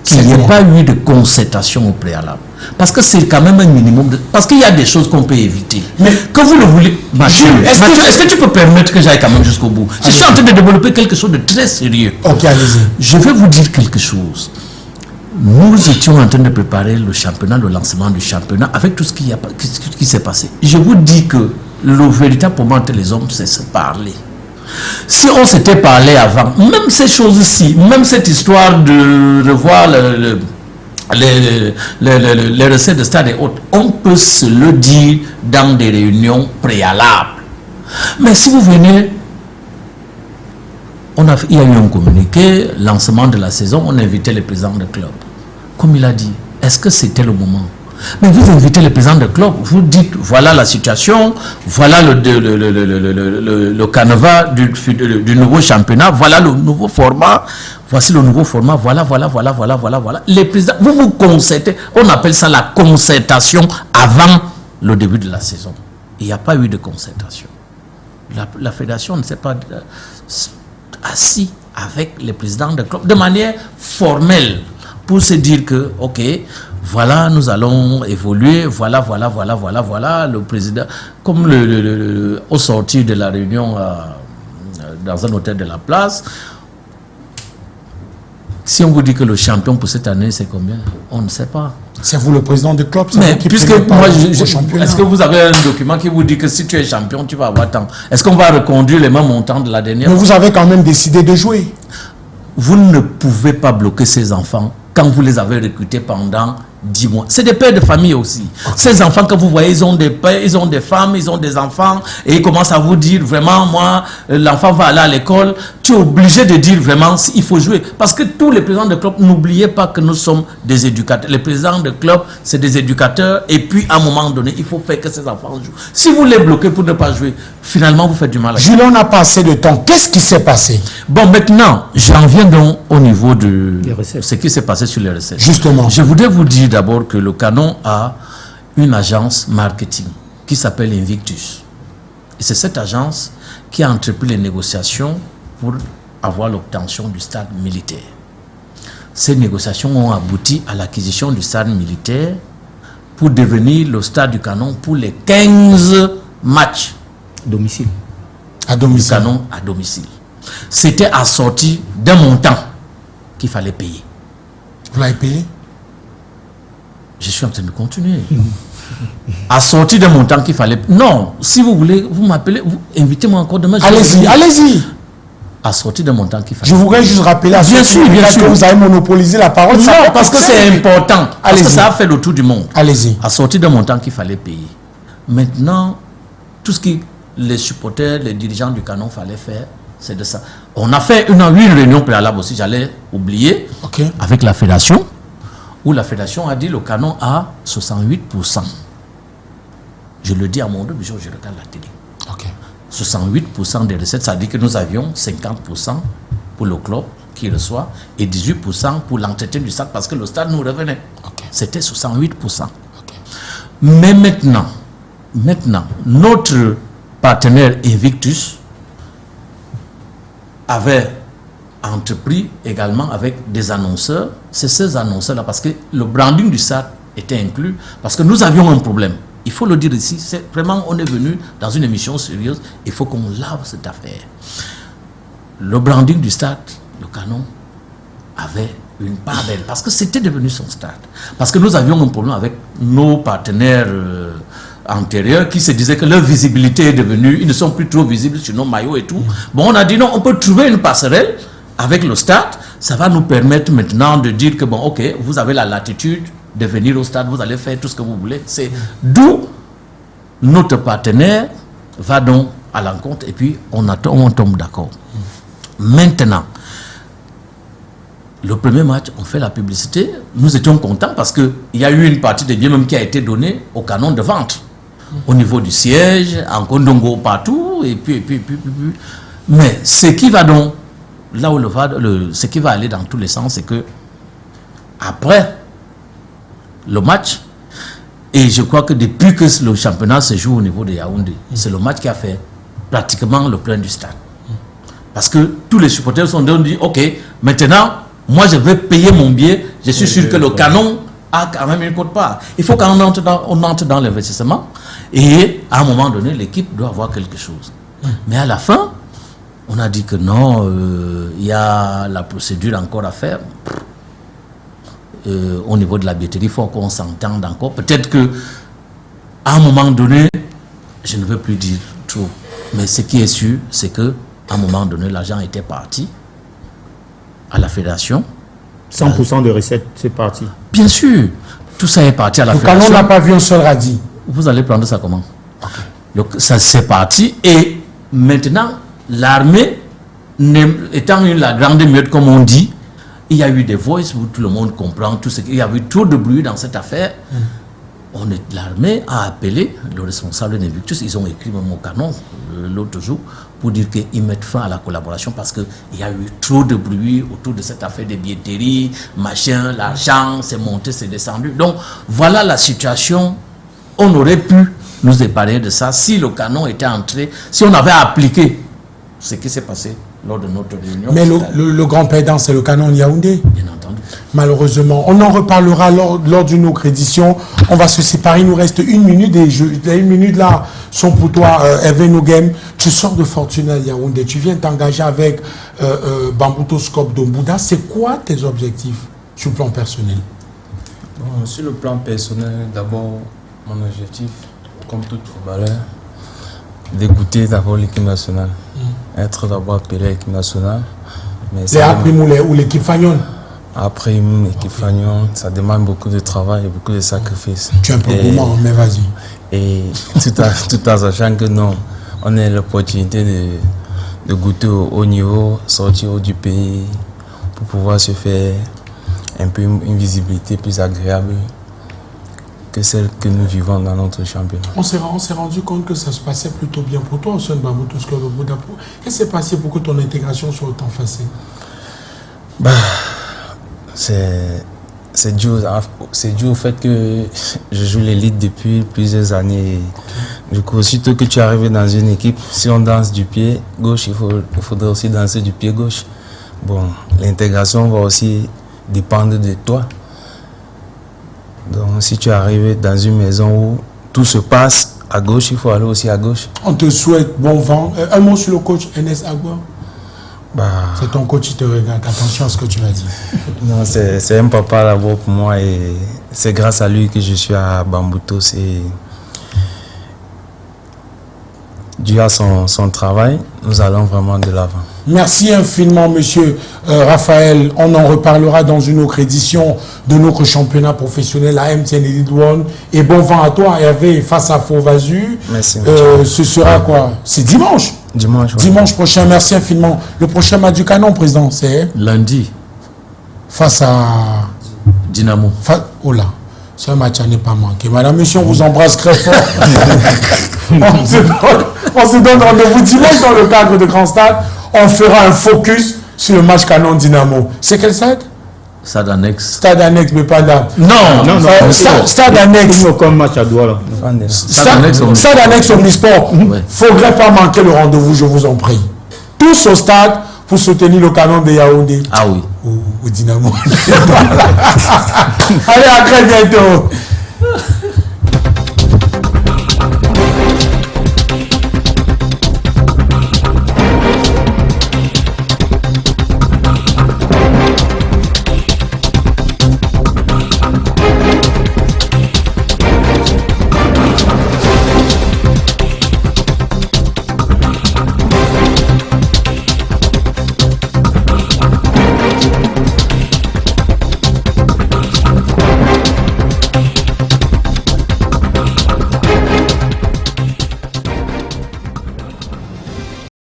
qu'il n'y ait pas eu de concertation au préalable. Parce que c'est quand même un minimum de... Parce qu'il y a des choses qu'on peut éviter. Mais que vous le voulez... Est-ce que tu peux permettre que j'aille quand même jusqu'au bout? Je suis en train de développer quelque chose de très sérieux. Ok, allez-y. Je vais vous dire quelque chose. Nous étions en train de préparer le championnat, le lancement du championnat, avec tout ce qui s'est passé. Je vous dis que le véritable moment entre les hommes, c'est se parler. Si on s'était parlé avant, même ces choses-ci, même cette histoire de revoir les recettes de stade et autres, on peut se le dire dans des réunions préalables. Mais si vous venez... il y a eu un communiqué, lancement de la saison, on invitait le président du club. Comme il a dit, est-ce que c'était le moment? Mais vous invitez le président du club, vous dites, voilà la situation, voilà le canevas du nouveau championnat, voilà le nouveau format, voici le nouveau format, voilà. Les présidents, vous concertez, on appelle ça la concertation avant le début de la saison. Il n'y a pas eu de concertation. La fédération ne s'est pas... assis avec les présidents de club de manière formelle pour se dire que, ok, voilà, nous allons évoluer, voilà, le président, comme au sortir de la réunion dans un hôtel de la place, si on vous dit que le champion pour cette année, c'est combien? On ne sait pas. C'est vous le président du club? Mais puisque moi, est-ce que vous avez un document qui vous dit que si tu es champion, tu vas avoir tant? Est-ce qu'on va reconduire les mêmes montants de la dernière? Mais vous avez quand même décidé de jouer. Vous ne pouvez pas bloquer ces enfants quand vous les avez recrutés pendant 10 mois. C'est des pères de famille aussi. Ces enfants que vous voyez, ils ont des pères, ils ont des femmes, ils ont des enfants, et ils commencent à vous dire vraiment, moi, l'enfant va aller à l'école. Tu es obligé de dire vraiment, il faut jouer. Parce que tous les présidents de club, n'oubliez pas que nous sommes des éducateurs. Les présidents de club, c'est des éducateurs, et puis à un moment donné, il faut faire que ces enfants jouent. Si vous les bloquez pour ne pas jouer, finalement, vous faites du mal. Jules, on n'a pas assez de temps. Qu'est-ce qui s'est passé? Bon, maintenant, j'en viens donc au niveau de ce qui s'est passé sur les recettes. Justement. Je voudrais vous dire d'abord que le Canon a une agence marketing qui s'appelle Invictus. Et c'est cette agence qui a entrepris les négociations pour avoir l'obtention du stade militaire. Ces négociations ont abouti à l'acquisition du stade militaire pour devenir le stade du Canon pour les 15 matchs. Domicile. À domicile. Du Canon à domicile. C'était assorti d'un montant qu'il fallait payer. Vous l'avez payé? Je suis en train de continuer. Assorti d'un montant qu'il fallait... Non, si vous voulez, vous m'appelez, invitez-moi encore demain. Allez-y. Assorti d'un montant qu'il fallait... Je voudrais juste rappeler à bien sûr, que vous avez monopolisé la parole. Non, parce que c'est important. Parce que ça a fait le tour du monde. Allez-y. Assorti d'un montant qu'il fallait payer. Maintenant, tout ce que les supporters, les dirigeants du Canon fallait faire, C'est de ça. On a fait une réunion préalable aussi, j'allais oublier, avec la fédération, où la fédération a dit le canon à 68%. Je le dis à mon double, je regarde la télé. 68% des recettes, ça veut dire que nous avions 50% pour le club qui reçoit et 18% pour l'entretien du stade parce que le stade nous revenait. C'était 68%. Mais maintenant, notre partenaire Invictus avait entrepris également avec des annonceurs. C'est ces annonceurs-là parce que le branding du stade était inclus parce que nous avions un problème. Il faut le dire ici, c'est vraiment, on est venu dans une émission sérieuse, il faut qu'on lave cette affaire. Le branding du stade, le canon, avait une part d'elle, parce que c'était devenu son stade. Parce que nous avions un problème avec nos partenaires antérieurs qui se disaient que leur visibilité est devenue, ils ne sont plus trop visibles sur nos maillots et tout. Bon, on a dit non, on peut trouver une passerelle avec le stade, ça va nous permettre maintenant de dire que bon, ok, vous avez la latitude de venir au stade, vous allez faire tout ce que vous voulez. C'est d'où notre partenaire va donc à l'encontre et puis on tombe d'accord. Maintenant, le premier match, on fait la publicité, nous étions contents parce qu'il y a eu une partie de biens même qui a été donnée au canon de vente. Au niveau du siège, en Kondongo, partout, et puis. Mais ce qui va donc, là où ce qui va aller dans tous les sens, c'est que après le match, et je crois que depuis que le championnat se joue au niveau de Yaoundé, c'est le match qui a fait pratiquement le plein du stade. Parce que tous les supporters sont dit, ok, maintenant, moi je vais payer mon billet, je suis sûr que le canon a quand même une quote-part. Il faut qu'on entre dans l'investissement, et à un moment donné, l'équipe doit avoir quelque chose. Mais à la fin, on a dit que non, il y a la procédure encore à faire. Au niveau de la billetterie, il faut qu'on s'entende encore. Peut-être que à un moment donné, je ne veux plus dire trop, mais ce qui est sûr, c'est que à un moment donné, l'argent était parti à la fédération. 100% de recettes, c'est parti. Bien sûr, tout ça est parti à la fédération. Le canon n'a pas vu un seul radis. Vous allez prendre ça comment? Ça c'est parti, et maintenant, l'armée, étant la grande muette comme on dit, il y a eu des voices où tout le monde comprend tout ce qu'il y a eu trop de bruit dans cette affaire. L'armée a appelé le responsable d'Invictus, ils ont écrit mon canon l'autre jour pour dire qu'ils mettent fin à la collaboration parce qu'il y a eu trop de bruit autour de cette affaire de billetterie, machin, l'argent, c'est monté, c'est descendu. Donc voilà la situation. On aurait pu nous épargner de ça si le canon était entré, si on avait appliqué ce qui s'est passé lors de notre réunion. Mais le grand perdant, c'est le canon Yaoundé. Bien entendu. Malheureusement, on en reparlera lors d'une autre édition. On va se séparer, il nous reste une minute et les 1 minute là sont pour toi, Hervé Noghem. Tu sors de Fortuna Yaoundé, tu viens t'engager avec Bambuto Scope d'Ombouda. C'est quoi tes objectifs sur le plan personnel? Bon, sur le plan personnel, d'abord, mon objectif, comme tout footballeur, d'écouter d'abord l'équipe nationale. Être d'abord appelé à l'équipe nationale. Les Aprim ou l'équipe Fagnon? Après l'équipe Fagnon, ça demande beaucoup de travail et beaucoup de sacrifices. Tu es un peu gourmand, mais vas-y. Et tout en sachant que non, on a l'opportunité de goûter au haut niveau, sortir haut du pays pour pouvoir se faire un peu une visibilité plus agréable que celle que nous vivons dans notre championnat. On s'est rendu compte que ça se passait plutôt bien pour toi au sein de Bambuto Scope d'Ombouda. Qu'est-ce qui s'est passé pour que ton intégration soit autant facile? C'est dû au fait que je joue l'élite depuis plusieurs années. Du coup, aussitôt que tu arrives dans une équipe, si on danse du pied gauche, il faudrait aussi danser du pied gauche. Bon, l'intégration va aussi dépendre de toi. Donc, si tu arrives dans une maison où tout se passe à gauche, il faut aller aussi à gauche. On te souhaite bon vent. Un mot sur le coach NS Agua. C'est ton coach qui te regarde. Attention à ce que tu vas dire. Non, c'est un papa d'abord pour moi et c'est grâce à lui que je suis à Bambuto. C'est dû à son travail, nous allons vraiment de l'avant. Merci infiniment, monsieur Raphaël. On en reparlera dans une autre édition de notre championnat professionnel à MTN Elite One. Et bon vent à toi, Hervé, face à Faux Vasu. Merci. Ce sera quoi? C'est dimanche. Dimanche. Ouais. Dimanche prochain, merci infiniment. Le prochain match du Canon, président, c'est Lundi. Face à Dynamo. Oh là, c'est un match à ne pas manquer. Madame, monsieur, on vous embrasse très fort. on se donne rendez-vous dimanche dans le cadre de Grand Stade. On fera un focus sur le match Canon Dynamo. C'est quel stade? Stade annexe. Stade annexe, mais pas là. Non. Stade annexe. Comme match à Douala. Stade annexe Omnisport. Il ne faudrait pas manquer le rendez-vous, je vous en prie. Tous au stade pour soutenir le Canon de Yaoundé. Ah oui. Ou Dynamo. Allez, à très bientôt.